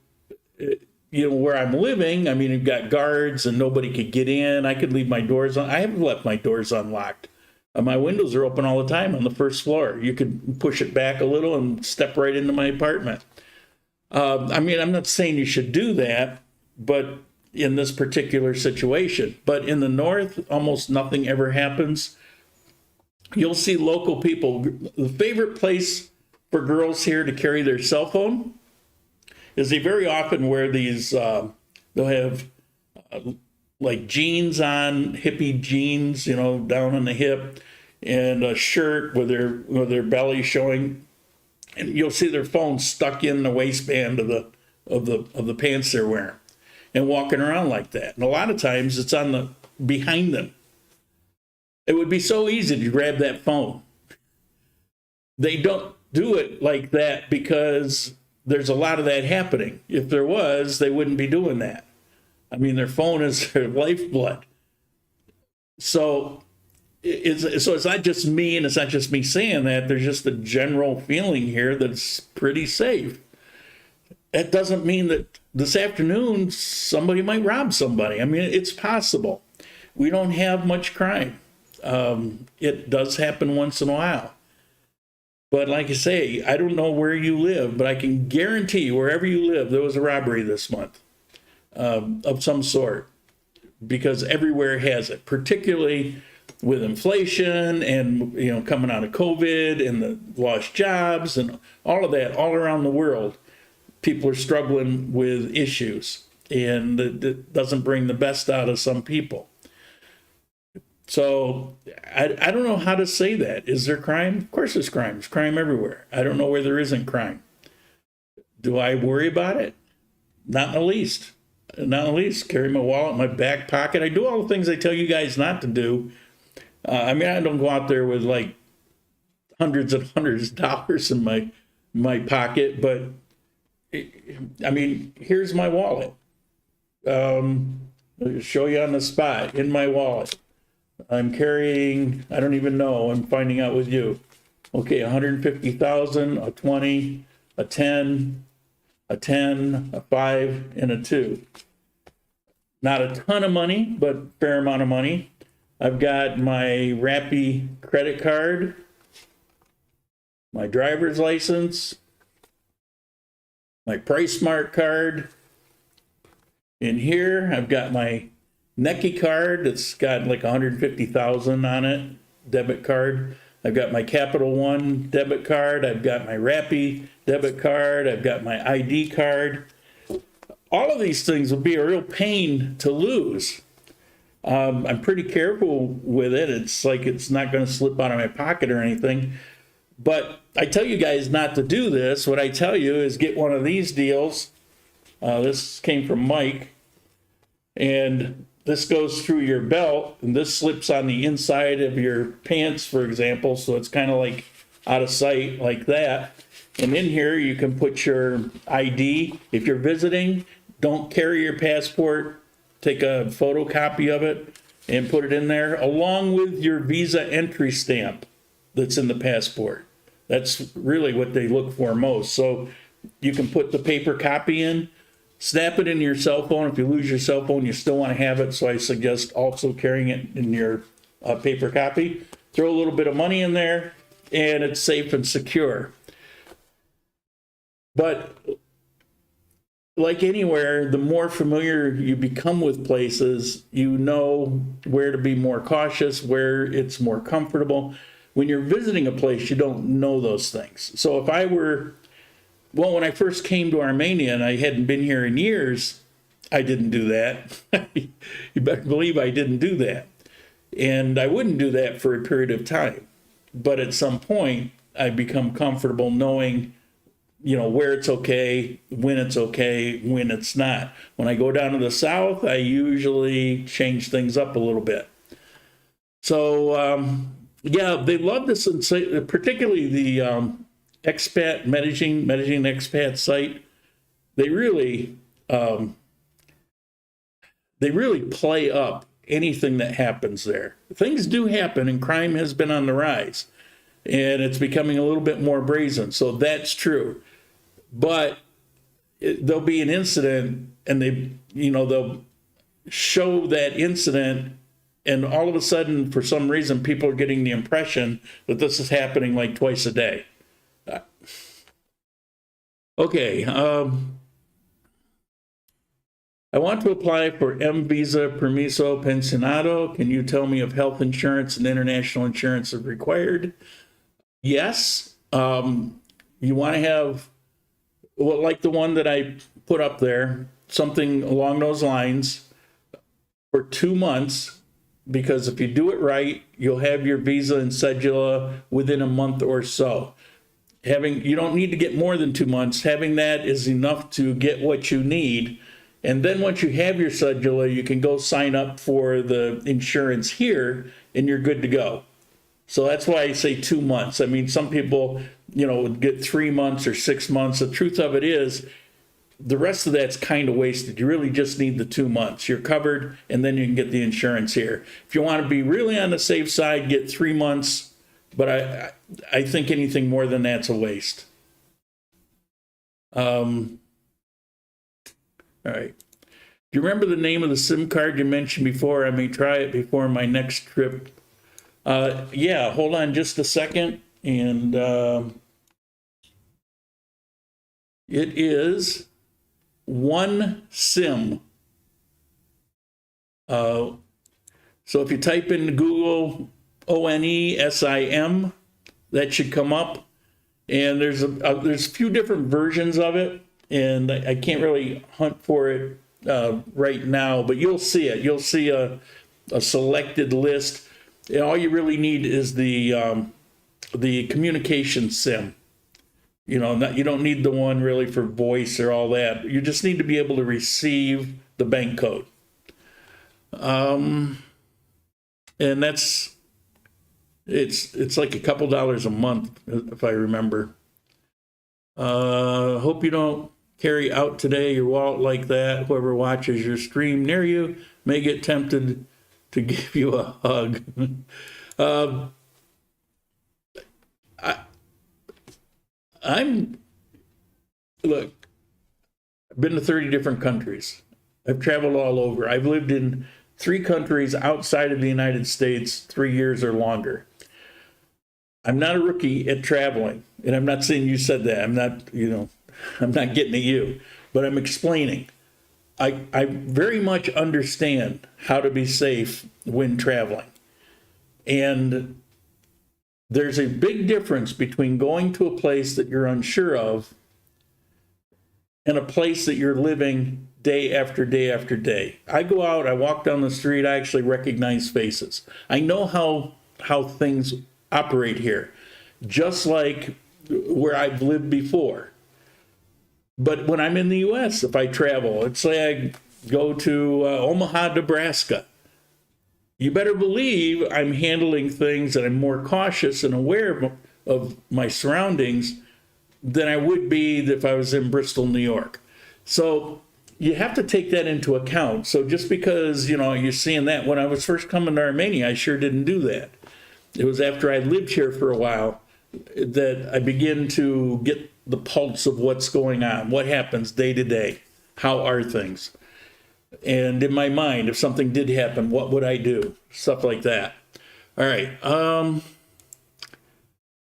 where I'm living, I mean, you've got guards and nobody could get in. I could leave my doors on. I haven't left my doors unlocked. My windows are open all the time on the first floor. You could push it back a little and step right into my apartment. I mean, I'm not saying you should do that, but in this particular situation. But in the north, almost nothing ever happens. You'll see local people. The favorite place for girls here to carry their cell phone is they very often wear these, they'll have like jeans on, hippie jeans, down on the hip, and a shirt with their belly showing, and you'll see their phone stuck in the waistband of the pants they're wearing, and walking around like that. And a lot of times it's on behind them. It would be so easy to grab that phone. They don't do it like that because there's a lot of that happening. If there was, they wouldn't be doing that. I mean, their phone is their lifeblood. So it's not just me, and it's not just me saying that. There's just a general feeling here that it's pretty safe. That doesn't mean that this afternoon somebody might rob somebody. I mean, it's possible. We don't have much crime. It does happen once in a while. But like I say, I don't know where you live, but I can guarantee wherever you live, there was a robbery this month of some sort, because everywhere has it, particularly with inflation and, coming out of COVID and the lost jobs and all of that all around the world. People are struggling with issues, and it doesn't bring the best out of some people. So I don't know how to say that. Is there crime? Of course there's crime. There's crime everywhere. I don't know where there isn't crime. Do I worry about it? Not in the least. Not in the least. Carry my wallet in my back pocket. I do all the things I tell you guys not to do. I mean, I don't go out there with like hundreds and hundreds of dollars in my pocket, but I mean, here's my wallet. I'll show you on the spot. In my wallet, I'm carrying, I don't even know, I'm finding out with you. Okay, 150,000, a 20, a 10, a 10, a 5, and a 2. Not a ton of money, but fair amount of money. I've got my Rappi credit card, my driver's license, my PriceSmart card. In here, I've got my Necky card that's got like 150,000 on it, debit card. I've got my Capital One debit card. I've got my Rappi debit card. I've got my ID card. All of these things will be a real pain to lose. I'm pretty careful with it. It's like it's not going to slip out of my pocket or anything. But I tell you guys not to do this. What I tell you is get one of these deals. This came from Mike. And this goes through your belt, and this slips on the inside of your pants, for example, so it's kind of like out of sight like that. And in here, you can put your ID. If you're visiting, don't carry your passport. Take a photocopy of it and put it in there, along with your visa entry stamp that's in the passport. That's really what they look for most. So you can put the paper copy in. Snap it in your cell phone. If you lose your cell phone, you still want to have it. So I suggest also carrying it in your paper copy. Throw a little bit of money in there, and it's safe and secure. But like anywhere, the more familiar you become with places, you know where to be more cautious, where it's more comfortable. When you're visiting a place, you don't know those things. So if I were... Well, when I first came to Armenia and I hadn't been here in years, I didn't do that. You better believe I didn't do that. And I wouldn't do that for a period of time. But at some point, I become comfortable knowing, you know, where it's okay, when it's not. When I go down to the south, I usually change things up a little bit. So, yeah, they love this, particularly the... expat managing expat site. They really play up anything that happens there. Things do happen, and crime has been on the rise, and it's becoming a little bit more brazen. So that's true. But there'll be an incident, and they'll show that incident, and all of a sudden, for some reason, people are getting the impression that this is happening like twice a day. Okay, I want to apply for M Visa Permiso Pensionado. Can you tell me if health insurance and international insurance are required? Yes. You want to have, well, like the one that I put up there, something along those lines for 2 months, because if you do it right, you'll have your visa and cedula within a month or so. You don't need to get more than 2 months. Having that is enough to get what you need. And then once you have your cedula, you can go sign up for the insurance here, and you're good to go. So that's why I say 2 months. I mean, some people, would get 3 months or 6 months. The truth of it is, the rest of that's kind of wasted. You really just need the 2 months. You're covered, and then you can get the insurance here. If you want to be really on the safe side, get 3 months. But I think anything more than that's a waste. All right. Do you remember the name of the SIM card you mentioned before? I may try it before my next trip. Yeah, hold on just a second. And it is OneSIM. So if you type in Google OneSIM, that should come up, and there's a few different versions of it, and I can't really hunt for it right now, but you'll see it. You'll see a selected list, and all you really need is the communication SIM. You know, you don't need the one really for voice or all that. You just need to be able to receive the bank code. And it's like a couple dollars a month, if I remember. Hope you don't carry out today your wallet like that. Whoever watches your stream near you may get tempted to give you a hug. Look, I've been to 30 different countries. I've traveled all over. I've lived in 3 countries outside of the United States 3 years or longer. I'm not a rookie at traveling, and I'm not saying you said that. I'm not getting at you, but I'm explaining. I very much understand how to be safe when traveling. And there's a big difference between going to a place that you're unsure of and a place that you're living day after day after day. I go out, I walk down the street, I actually recognize faces. I know how things operate here, just like where I've lived before. But when I'm in the U.S., if I travel, let's say I go to Omaha, Nebraska, you better believe I'm handling things and I'm more cautious and aware of my surroundings than I would be if I was in Bristol, New York. So you have to take that into account. So just because, you're seeing that, when I was first coming to Armenia, I sure didn't do that. It was after I lived here for a while that I began to get the pulse of what's going on, what happens day to day, how are things. And in my mind, if something did happen, what would I do? Stuff like that. All right.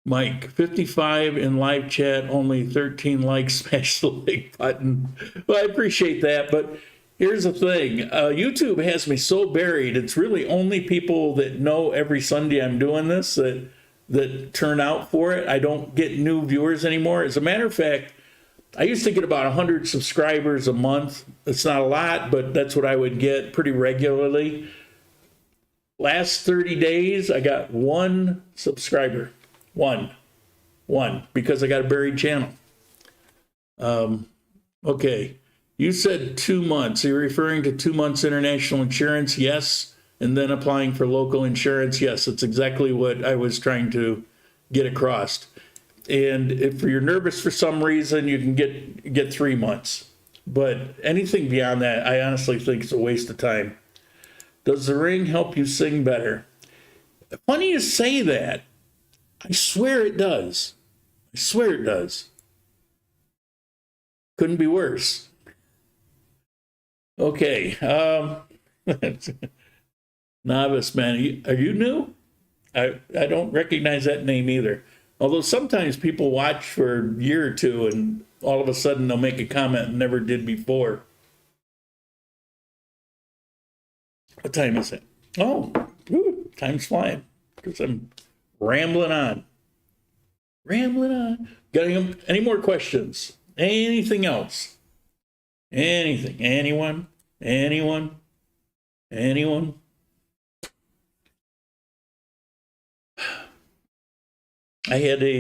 Mike, 55 in live chat, only 13 likes, smash the like button. Well, I appreciate that, but here's the thing. YouTube has me so buried. It's really only people that know every Sunday I'm doing this that turn out for it. I don't get new viewers anymore. As a matter of fact, I used to get about 100 subscribers a month. It's not a lot, but that's what I would get pretty regularly. Last 30 days, I got 1 subscriber. One, because I got a buried channel. Okay, you said 2 months. Are you referring to 2 months international insurance? Yes. And then applying for local insurance? Yes, that's exactly what I was trying to get across. And if you're nervous for some reason, you can get 3 months. But anything beyond that, I honestly think it's a waste of time. Does the ring help you sing better? Funny you say that. I swear it does. I swear it does. Couldn't be worse. Okay. Novice man, are you new? I don't recognize that name either. Although sometimes people watch for a year or two and all of a sudden they'll make a comment and never did before. What time is it? Oh, time's flying because I'm rambling on. Got any more questions? Anything else? Anything? Anyone? I had I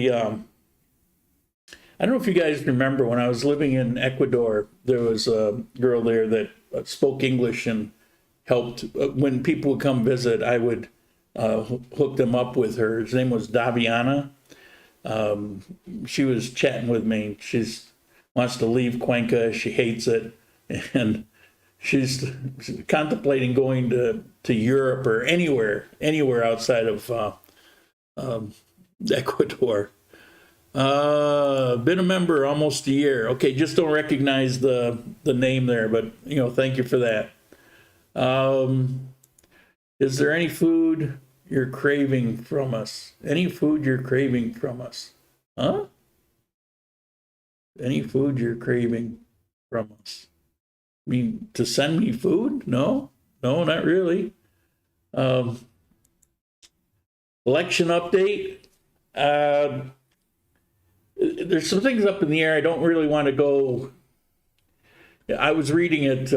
don't know if you guys remember when I was living in Ecuador, there was a girl there that spoke English and helped. When people would come visit, I would hook them up with her. His name was Daviana. She was chatting with me. She wants to leave Cuenca. She hates it. And she's contemplating going to Europe or anywhere outside of Ecuador. Been a member almost a year. Okay, just don't recognize the name there, but thank you for that. Is there any food you're craving from us? Any food you're craving from us? Huh? Any food you're craving from us? I mean, to send me food? No, not really. Election update. There's some things up in the air. I don't really want to go. I was reading it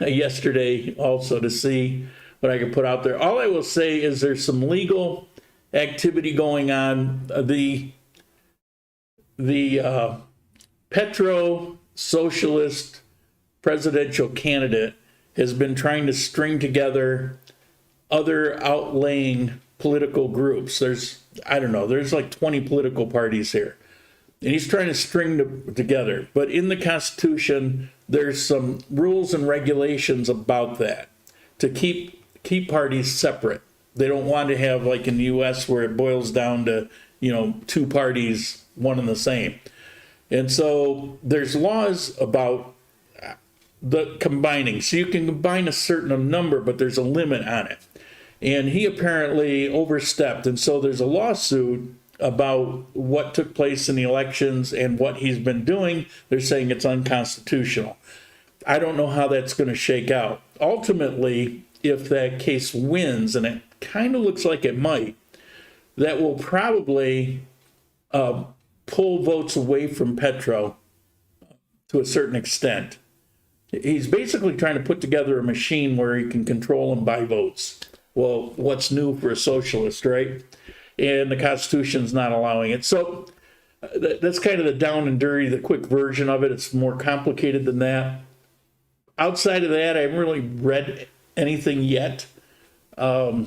yesterday also to see what I could put out there. All I will say is there's some legal activity going on. the petro-socialist presidential candidate has been trying to string together other outlying political groups. There's like 20 political parties here. And he's trying to string them together. But in the Constitution, there's some rules and regulations about that to keep parties separate. They don't want to have, like in the U.S., where it boils down to, two parties, one and the same. And so there's laws about the combining. So you can combine a certain number, but there's a limit on it. And he apparently overstepped. And so there's a lawsuit about what took place in the elections and what he's been doing. They're saying it's unconstitutional. I don't know how that's going to shake out. Ultimately, if that case wins, and it kind of looks like it might, that will probably pull votes away from Petro to a certain extent. He's basically trying to put together a machine where he can control and buy votes. Well, what's new for a socialist, right? And the Constitution's not allowing it. So that's kind of the down and dirty, the quick version of it. It's more complicated than that. Outside of that, I haven't really read anything yet. I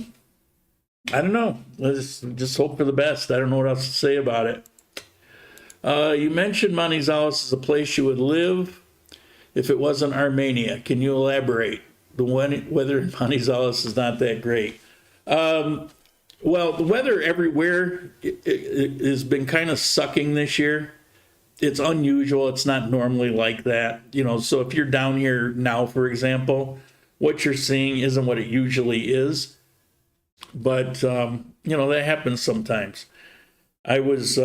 don't know. Let's just hope for the best. I don't know what else to say about it. You mentioned Manizales is a place you would live if it wasn't Armenia. Can you elaborate? The weather in Manizales is not that great. Well, the weather everywhere has been kind of sucking this year. It's unusual. It's not normally like that. So if you're down here now, for example, what you're seeing isn't what it usually is. But, that happens sometimes. I was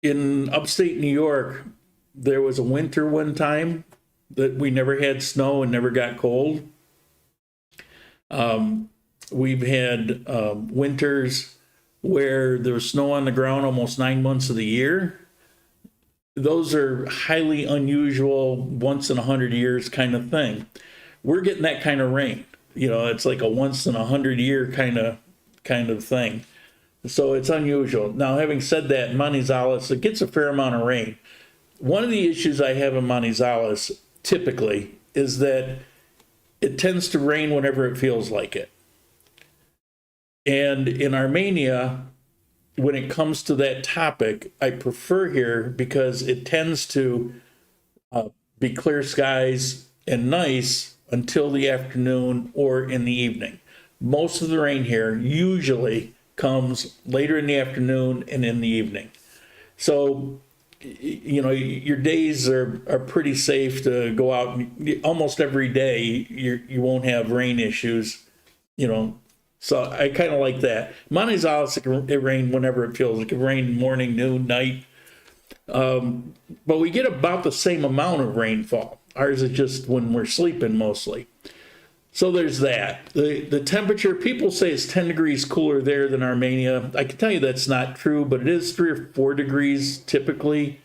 in upstate New York. There was a winter one time that we never had snow and never got cold. We've had winters where there was snow on the ground almost 9 months of the year. Those are highly unusual, once in 100 years kind of thing. We're getting that kind of rain. It's like a once in 100 year kind of thing. So it's unusual. Now, having said that, Manizales, it gets a fair amount of rain. One of the issues I have in Manizales typically is that it tends to rain whenever it feels like it. And in Armenia, when it comes to that topic, I prefer here because it tends to be clear skies and nice until the afternoon or in the evening. Most of the rain here usually comes later in the afternoon and in the evening. So, your days are pretty safe to go out. Almost every day you won't have rain issues, So I kind of like that. Manizales, it rain whenever it feels. It can rain morning, noon, night. But we get about the same amount of rainfall. Ours is just when we're sleeping mostly. So there's that. The temperature, people say it's 10 degrees cooler there than Armenia. I can tell you that's not true, but it is 3 or 4 degrees typically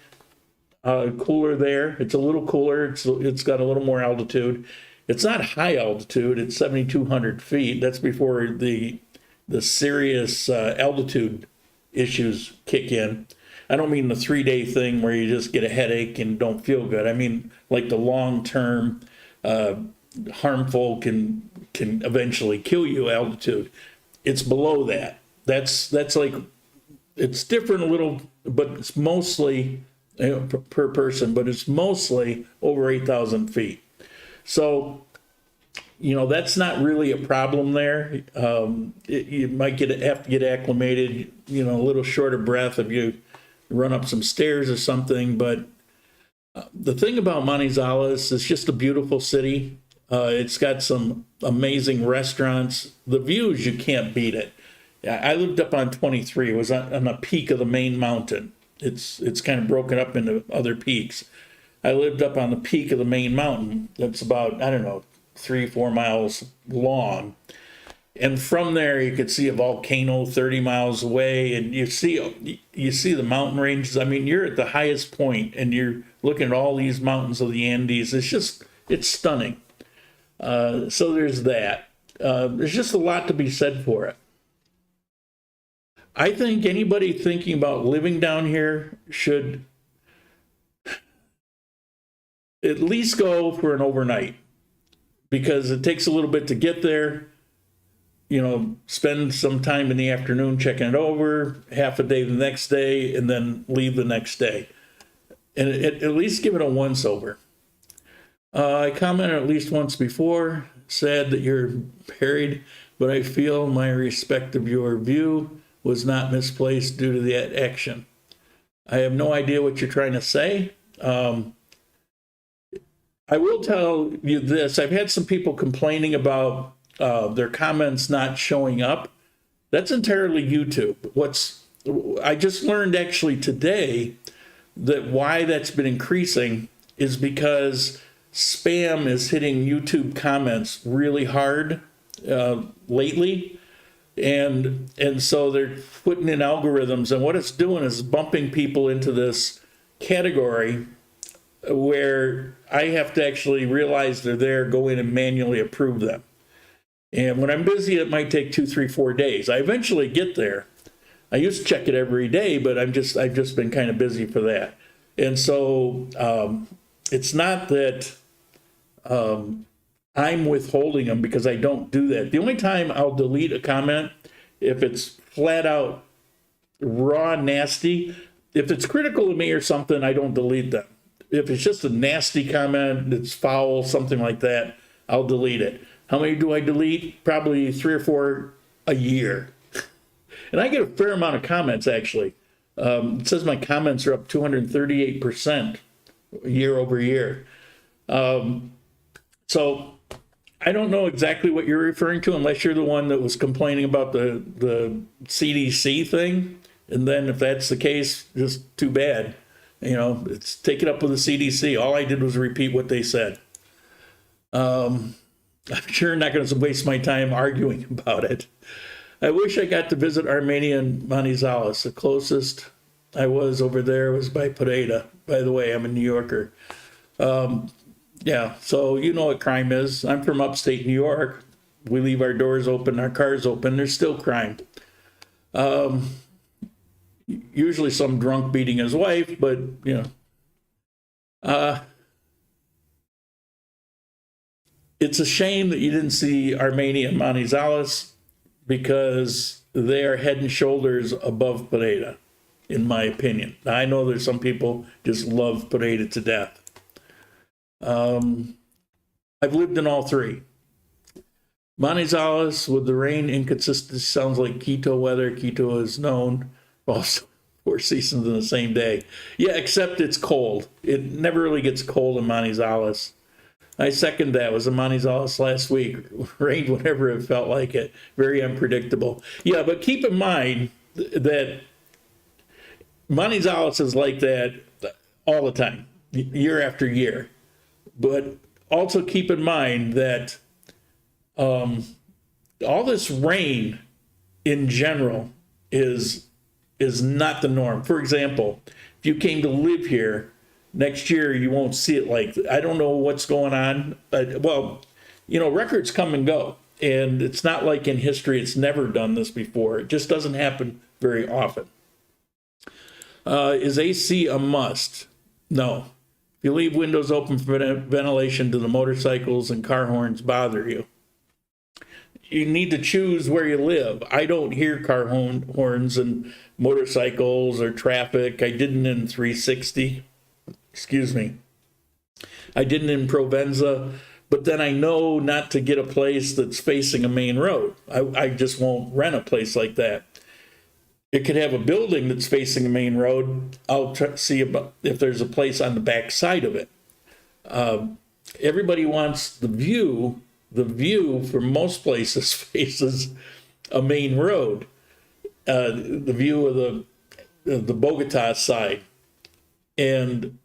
cooler there. It's a little cooler. It's got a little more altitude. It's not high altitude. It's 7,200 feet. That's before the serious altitude issues kick in. I don't mean the 3-day thing where you just get a headache and don't feel good. I mean like the long-term harmful can eventually kill you altitude. It's below that. That's like, it's different a little, but it's mostly per person, but it's mostly over 8,000 feet. So, that's not really a problem there. You might have to get acclimated, a little short of breath if you run up some stairs or something. But the thing about Manizales is just a beautiful city. It's got some amazing restaurants. The views, you can't beat it. I lived up on 23. It was on a peak of the main mountain. It's kind of broken up into other peaks. I lived up on the peak of the main mountain. That's about, 3-4 miles long. And from there, you could see a volcano 30 miles away, and you see the mountain ranges. I mean, you're at the highest point, and you're looking at all these mountains of the Andes. It's stunning. So there's that. There's just a lot to be said for it. I think anybody thinking about living down here should at least go for an overnight, because it takes a little bit to get there. You know, spend some time in the afternoon checking it over, half a day the next day, and then leave the next day. And at least give it a once over. I commented at least once before, sad that you're married, but I feel my respect of your view was not misplaced due to that action. I have no idea what you're trying to say. I will tell you this. I've had some people complaining about their comments not showing up. That's entirely YouTube. I just learned actually today that why that's been increasing is because spam is hitting YouTube comments really hard lately. And so they're putting in algorithms, and what it's doing is bumping people into this category where I have to actually realize they're there, go in and manually approve them. And when I'm busy, it might take 2, 3, 4 days. I eventually get there. I used to check it every day, but I've just been kind of busy for that. And so it's not that I'm withholding them, because I don't do that. The only time I'll delete a comment if it's flat out raw nasty. If it's critical of me or something, I don't delete them. If it's just a nasty comment, it's foul, something like that, I'll delete it. How many do I delete? Probably 3 or 4 a year. And I get a fair amount of comments, actually. It says my comments are up 238% year over year. So I don't know exactly what you're referring to, unless you're the one that was complaining about the CDC thing. And then if that's the case, just too bad. You know, it's take it up with the CDC. All I did was repeat what they said. I'm sure not going to waste my time arguing about it. I wish I got to visit Armenia and Manizales. The closest I was over there was by Pareda. By the way, I'm a New Yorker. Yeah, so you know what crime is. I'm from upstate New York. We leave our doors open, our cars open. There's still crime. Usually some drunk beating his wife, but, you know. It's a shame that you didn't see Armenia and Manizales, because they are head and shoulders above Pareda, in my opinion. Now, I know there's some people just love Pareda to death. I've lived in all three. Manizales, with the rain inconsistency, sounds like Quito weather. Quito is known also 4 seasons in the same day. Yeah, except it's cold. It never really gets cold in Manizales. I second that. It was in Manizales last week. Rained whenever it felt like it. Very unpredictable. Yeah, but keep in mind that Manizales is like that all the time, year after year. But also keep in mind that all this rain in general is not the norm. For example, if you came to live here, next year you won't see it like that. I don't know what's going on. Well, you know, records come and go. And it's not like in history it's never done this before. It just doesn't happen very often. Is AC a must? No. If you leave windows open for ventilation, do the motorcycles and car horns bother you? You need to choose where you live. I don't hear car horns and motorcycles or traffic. I didn't in 360. Excuse me. I didn't in Provenza, but then I know not to get a place that's facing a main road. I just won't rent a place like that. It could have a building that's facing a main road. I'll see about if there's a place on the back side of it. Everybody wants the view. The view for most places faces a main road. The view of the Bogota side. And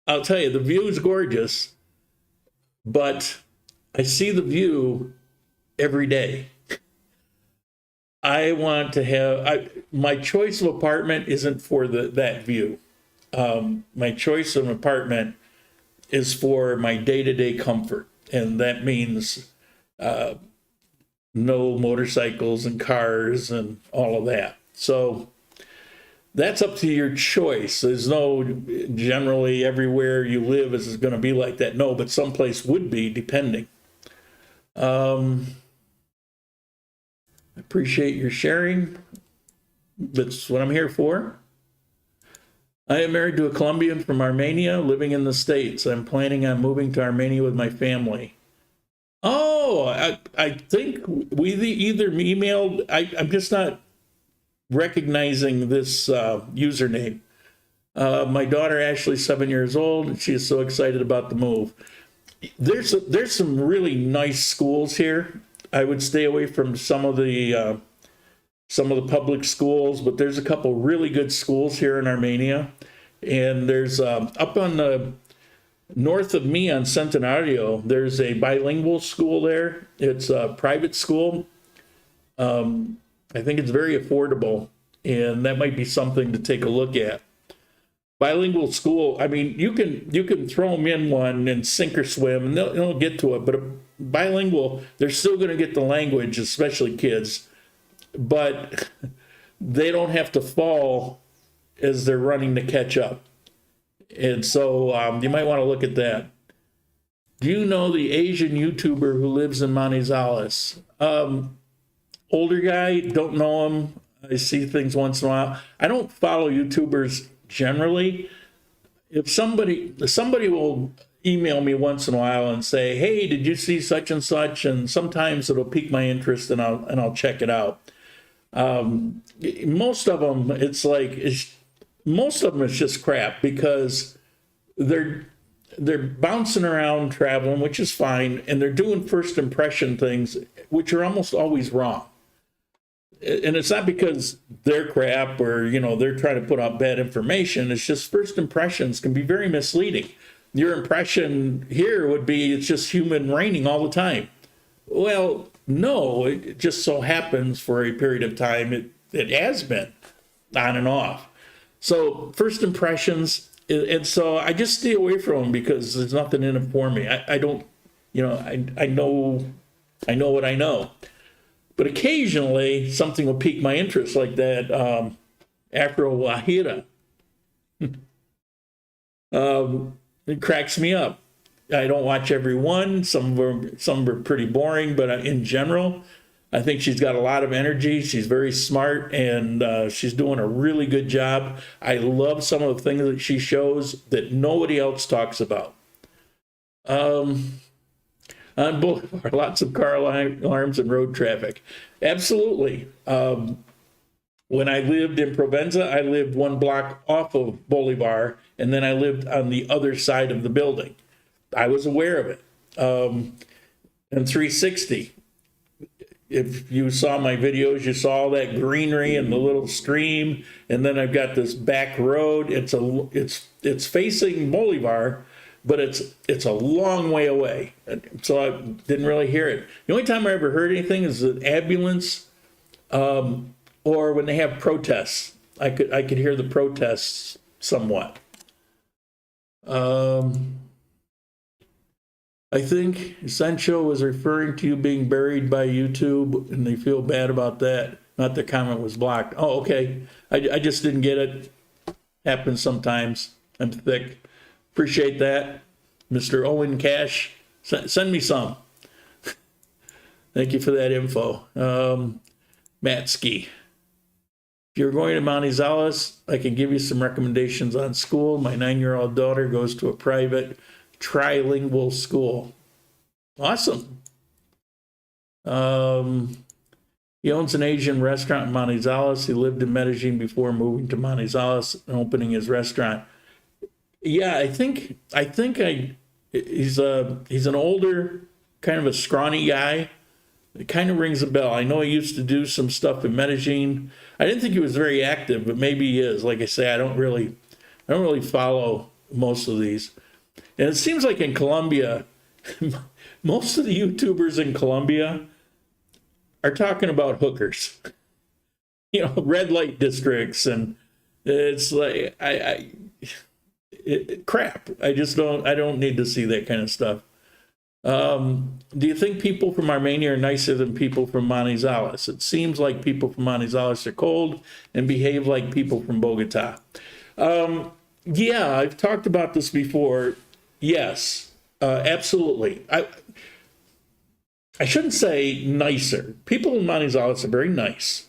I'll tell you, the view is gorgeous, but I see the view every day. I want to have, my choice of apartment isn't for that view. My choice of apartment is for my day-to-day comfort. And that means no motorcycles and cars and all of that. So that's up to your choice. There's no generally everywhere you live is going to be like that. No, but someplace would be, depending. Appreciate your sharing. That's what I'm here for. I am married to a Colombian from Armenia living in the States. I'm planning on moving to Armenia with my family. Oh, I think we either emailed, I'm just not recognizing this username. My daughter, Ashley, 7 years old, and she is so excited about the move. There's some really nice schools here. I would stay away from some of the public schools, but there's a couple really good schools here in Armenia. And there's up on the north of me on Centenario, there's a bilingual school there. It's a private school. I think it's very affordable, and that might be something to take a look at. Bilingual school, I mean, you can throw them in one and sink or swim, and they'll get to it. But a bilingual, they're still going to get the language, especially kids. But they don't have to fall as they're running to catch up. And so you might want to look at that. Do you know the Asian YouTuber who lives in Manizales? Older guy, don't know him. I see things once in a while. I don't follow YouTubers generally. If somebody will email me once in a while and say, hey, did you see such and such? And sometimes it'll pique my interest and I'll check it out. Most of them, most of them is just crap because they're bouncing around traveling, which is fine, and they're doing first impression things, which are almost always wrong. And it's not because they're crap or, they're trying to put out bad information. It's just first impressions can be very misleading. Your impression here would be it's just human raining all the time. Well, no, it just so happens for a period of time it has been on and off. So first impressions, and so I just stay away from them because there's nothing in it for me. I don't, I know what I know. But occasionally something will pique my interest like that Afro Wahira. It cracks me up. I don't watch every one. Some are pretty boring, but in general, I think she's got a lot of energy. She's very smart, and she's doing a really good job. I love some of the things that she shows that nobody else talks about. On Boulevard, lots of car alarms and road traffic. Absolutely. When I lived in Provenza, I lived one block off of Bolivar, and then I lived on the other side of the building. I was aware of it. And 360, if you saw my videos, you saw all that greenery and the little stream, and then I've got this back road. It's facing Bolivar, but it's a long way away, so I didn't really hear it. The only time I ever heard anything is an ambulance, or when they have protests. I could hear the protests somewhat. I think Essential was referring to you being buried by YouTube, and they feel bad about that. Not the comment was blocked. Oh, okay. I just didn't get it. Happens sometimes. I'm thick. Appreciate that. Mr. Owen Cash, send me some. Thank you for that info. Matsky. If you're going to Manizales, I can give you some recommendations on school. My 9-year-old daughter goes to a private trilingual school. Awesome. He owns an Asian restaurant in Manizales. He lived in Medellin before moving to Manizales and opening his restaurant. Yeah, I think he's an older, kind of a scrawny guy. It kind of rings a bell. I know he used to do some stuff in Medellin. I didn't think he was very active, but maybe he is. Like I say, I don't really follow most of these. And it seems like in Colombia, most of the YouTubers in Colombia are talking about hookers, red light districts, and it's like crap. I don't need to see that kind of stuff. Do you think people from Armenia are nicer than people from Manizales? It seems like people from Manizales are cold and behave like people from Bogota. Yeah, I've talked about this before. Yes, absolutely. I shouldn't say nicer. People in Manizales are very nice,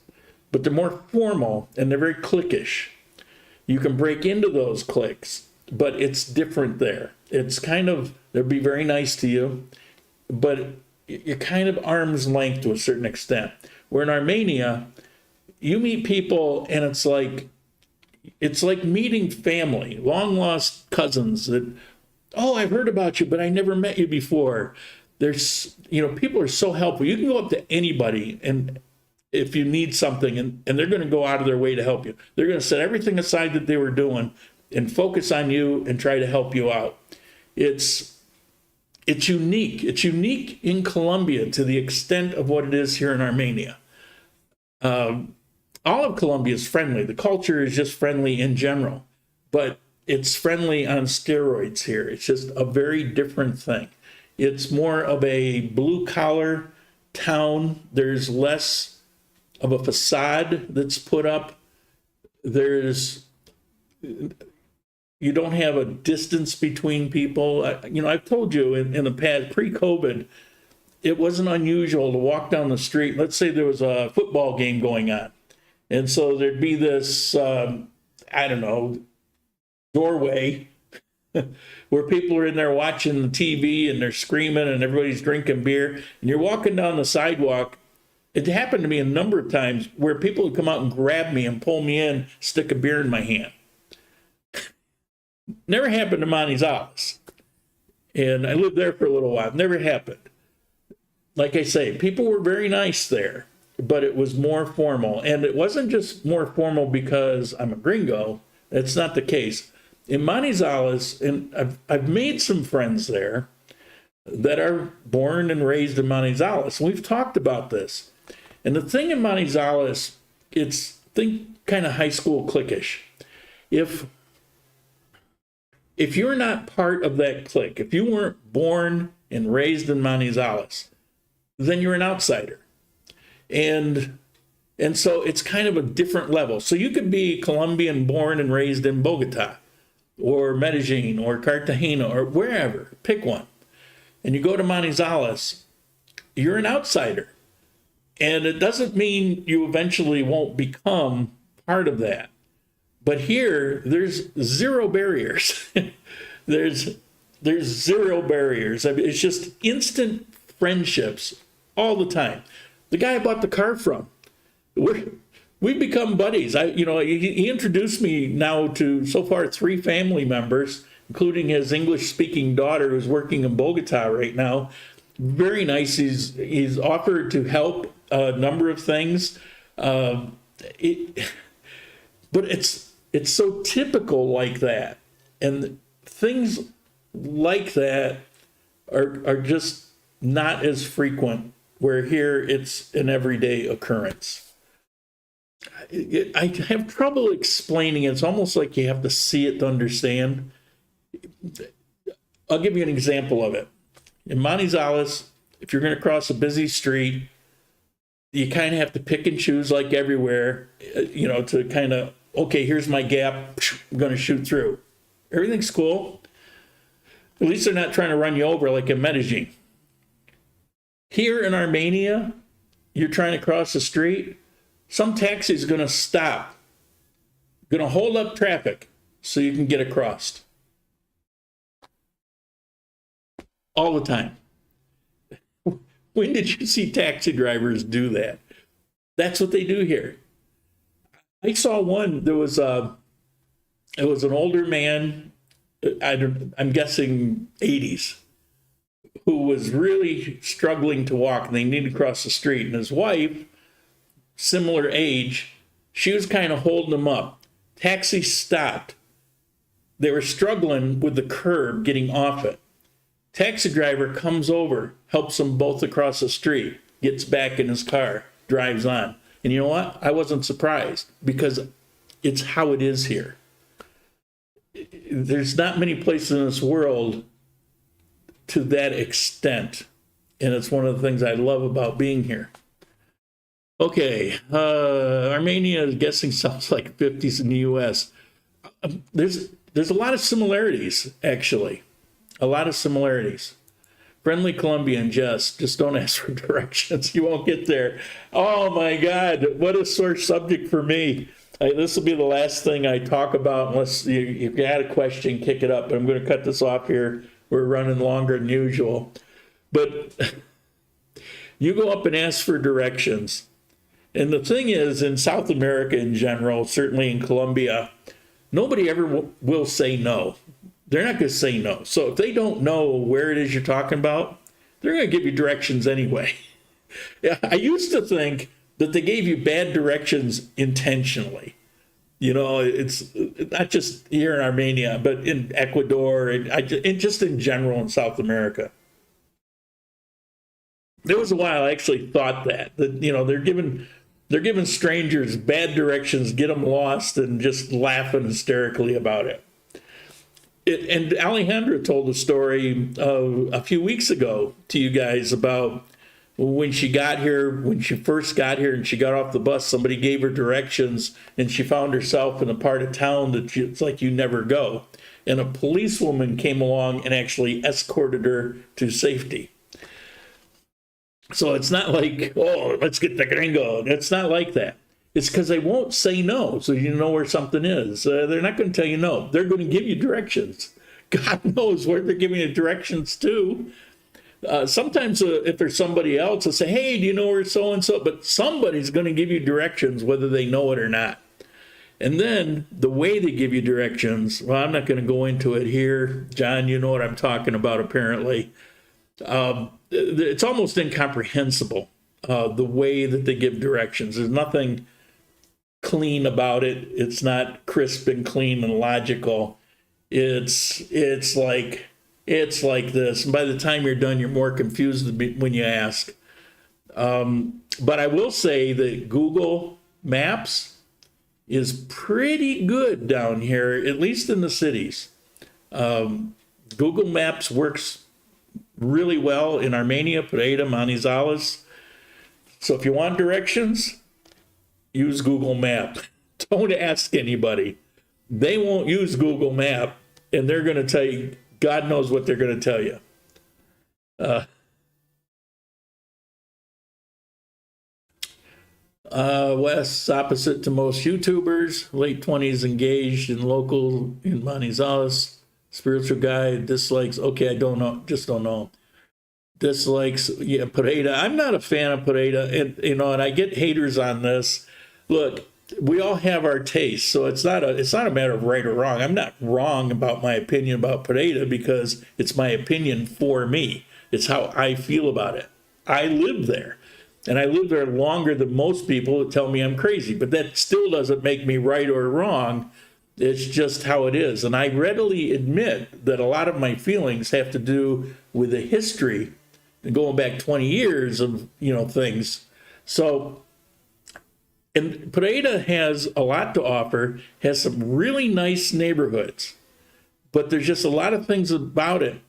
but they're more formal and they're very cliquish. You can break into those cliques, but it's different there. It's kind of, they'll be very nice to you, but you're kind of arm's length to a certain extent. Where in Armenia, you meet people and it's like meeting family, long lost cousins that, oh, I've heard about you, but I never met you before. There's, people are so helpful. You can go up to anybody and if you need something and they're going to go out of their way to help you. They're going to set everything aside that they were doing and focus on you and try to help you out. It's unique. It's unique in Colombia to the extent of what it is here in Armenia. All of Colombia is friendly. The culture is just friendly in general, but it's friendly on steroids here. It's just a very different thing. It's more of a blue-collar town. There's less of a facade that's put up. You don't have a distance between people. I've told you in the past, pre-COVID, it wasn't unusual to walk down the street. Let's say there was a football game going on. And so there'd be this, doorway where people are in there watching the TV and they're screaming and everybody's drinking beer. And you're walking down the sidewalk. It happened to me a number of times where people would come out and grab me and pull me in, stick a beer in my hand. Never happened to Manizales. And I lived there for a little while. Never happened. Like I say, people were very nice there, but it was more formal. And it wasn't just more formal because I'm a gringo. That's not the case. In Manizales, and I've made some friends there that are born and raised in Manizales. We've talked about this. And the thing in Manizales, think kind of high school cliquish. If you're not part of that clique, if you weren't born and raised in Manizales, then you're an outsider. And so it's kind of a different level. So you could be Colombian born and raised in Bogota or Medellin or Cartagena or wherever, pick one. And you go to Manizales, you're an outsider. And it doesn't mean you eventually won't become part of that. But here, there's zero barriers. there's zero barriers. I mean, it's just instant friendships all the time. The guy I bought the car from, we've become buddies. He introduced me now to so far 3 family members, including his English-speaking daughter who's working in Bogota right now. Very nice. He's offered to help a number of things. But it's so typical like that. And things like that are just not as frequent, where here it's an everyday occurrence. I have trouble explaining it. It's almost like you have to see it to understand. I'll give you an example of it. In Manizales, if you're going to cross a busy street, you kind of have to pick and choose like everywhere, to kind of, okay, here's my gap, I'm going to shoot through. Everything's cool. At least they're not trying to run you over like in Medellin. Here in Armenia, you're trying to cross the street, some taxi is going to stop, going to hold up traffic so you can get across. All the time. When did you see taxi drivers do that? That's what they do here. I saw one, it was an older man, I'm guessing 80s, who was really struggling to walk, and they needed to cross the street. And his wife, similar age, she was kind of holding him up. Taxi stopped. They were struggling with the curb, getting off it. Taxi driver comes over, helps them both across the street, gets back in his car, drives on. And you know what? I wasn't surprised, because it's how it is here. There's not many places in this world to that extent. And it's one of the things I love about being here. Okay, Armenia, I'm guessing, sounds like 50s in the U.S. There's a lot of similarities, actually. A lot of similarities. Friendly Colombian, just don't ask for directions. You won't get there. Oh my God, what a sore subject for me. This will be the last thing I talk about unless if you had a question, kick it up. But I'm going to cut this off here. We're running longer than usual. But you go up and ask for directions. And the thing is, in South America in general, certainly in Colombia, nobody ever will say no. They're not going to say no. So if they don't know where it is you're talking about, they're going to give you directions anyway. I used to think that they gave you bad directions intentionally. You know, it's not just here in Armenia, but in Ecuador and just in general in South America. There was a while I actually thought that you know, they're giving strangers bad directions, get them lost, and just laughing hysterically about it. And Alejandra told a story a few weeks ago to you guys about when she got here, when she first got here and she got off the bus, somebody gave her directions and she found herself in a part of town that it's like you never go. And a policewoman came along and actually escorted her to safety. So it's not like, oh, let's get the gringo. It's not like that. It's because they won't say no, so you know where something is. They're not going to tell you no. They're going to give you directions. God knows where they're giving you directions to. Sometimes if there's somebody else, they'll say, hey, do you know where so-and-so? But somebody's going to give you directions whether they know it or not. And then the way they give you directions, well, I'm not going to go into it here. John, you know what I'm talking about, apparently. It's almost incomprehensible, the way that they give directions. There's nothing clean about it. It's not crisp and clean and logical. It's like this. And by the time you're done, you're more confused when you ask. But I will say that Google Maps is pretty good down here, at least in the cities. Google Maps works really well in Armenia, Pareda, Manizales. So if you want directions, use Google Map. Don't ask anybody. They won't use Google Map, and they're going to tell you, God knows what they're going to tell you. Wes, opposite to most YouTubers, late 20s, engaged in local in Manizales, spiritual guy, dislikes, okay, I don't know, just don't know. Dislikes, yeah, Pareda. I'm not a fan of Pareda, and you know, and I get haters on this. Look, we all have our tastes, so it's not a matter of right or wrong. I'm not wrong about my opinion about Pareda because it's my opinion for me. It's how I feel about it. I live there, and I live there longer than most people that tell me I'm crazy, but that still doesn't make me right or wrong. It's just how it is. And I readily admit that a lot of my feelings have to do with the history and going back 20 years of, you know, things. So, and Pareda has a lot to offer, has some really nice neighborhoods, but there's just a lot of things about it.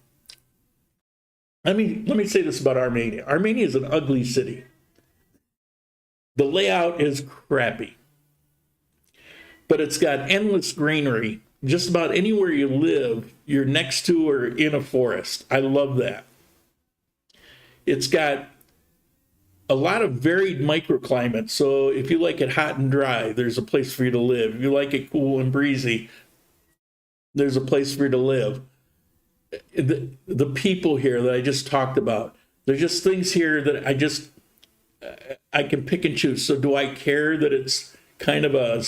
I mean, let me say this about Armenia. Armenia is an ugly city. The layout is crappy, but it's got endless greenery. Just about anywhere you live, you're next to or in a forest. I love that. It's got a lot of varied microclimates. So if you like it hot and dry, there's a place for you to live. If you like it cool and breezy, there's a place for you to live. The people here that I just talked about, there's just things here that I can pick and choose. So do I care that it's kind of a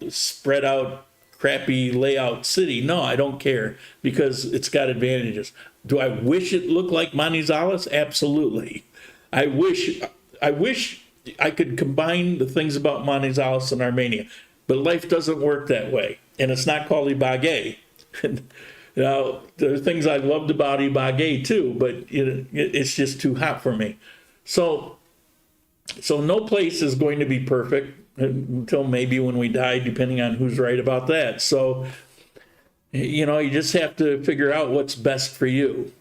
spread out, crappy layout city? No, I don't care because it's got advantages. Do I wish it looked like Manizales? Absolutely. I wish I could combine the things about Manizales and Armenia, but life doesn't work that way. And it's not called Ibagué. Now, there are things I loved about Ibagué too, but it's just too hot for me. So no place is going to be perfect until maybe when we die, depending on who's right about that. So, you know, you just have to figure out what's best for you.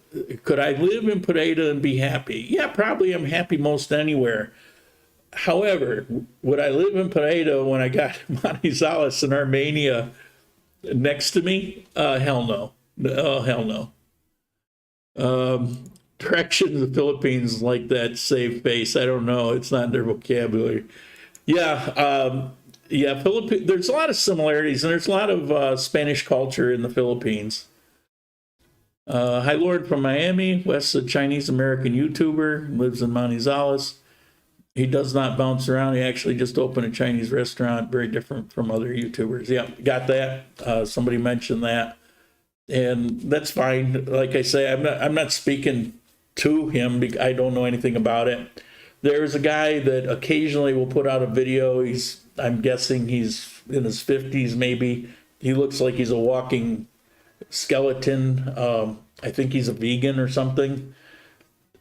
could I live in Pineda and be happy? Yeah, probably I'm happy most anywhere. However, would I live in Pineda when I got Manizales in Armenia next to me? Hell no. Oh, hell no. Directions of the Philippines like that save face. I don't know. It's not in their vocabulary. Yeah. There's a lot of similarities, and there's a lot of Spanish culture in the Philippines. Hi, Lord from Miami. Wes, a Chinese-American YouTuber, lives in Manizales. He does not bounce around. He actually just opened a Chinese restaurant, very different from other YouTubers. Yeah, got that. Somebody mentioned that. And that's fine. Like I say, I'm not speaking to him because I don't know anything about it. There's a guy that occasionally will put out a video. I'm guessing he's in his 50s maybe. He looks like he's a walking skeleton. I think he's a vegan or something.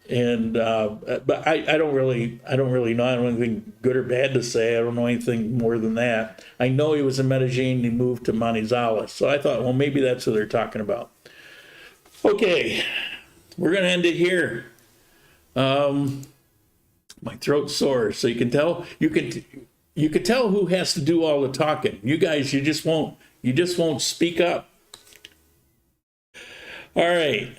And but I don't really know. I don't have anything good or bad to say. I don't know anything more than that. I know he was in Medellin and he moved to Manizales. So I thought, well, maybe that's what they're talking about. Okay, we're gonna end it here. My throat's sore, so you can tell who has to do all the talking. You guys, you just won't speak up. All right.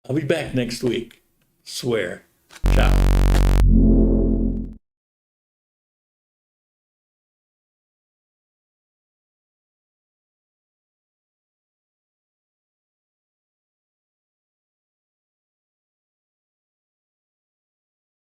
I'll be back next week. Swear.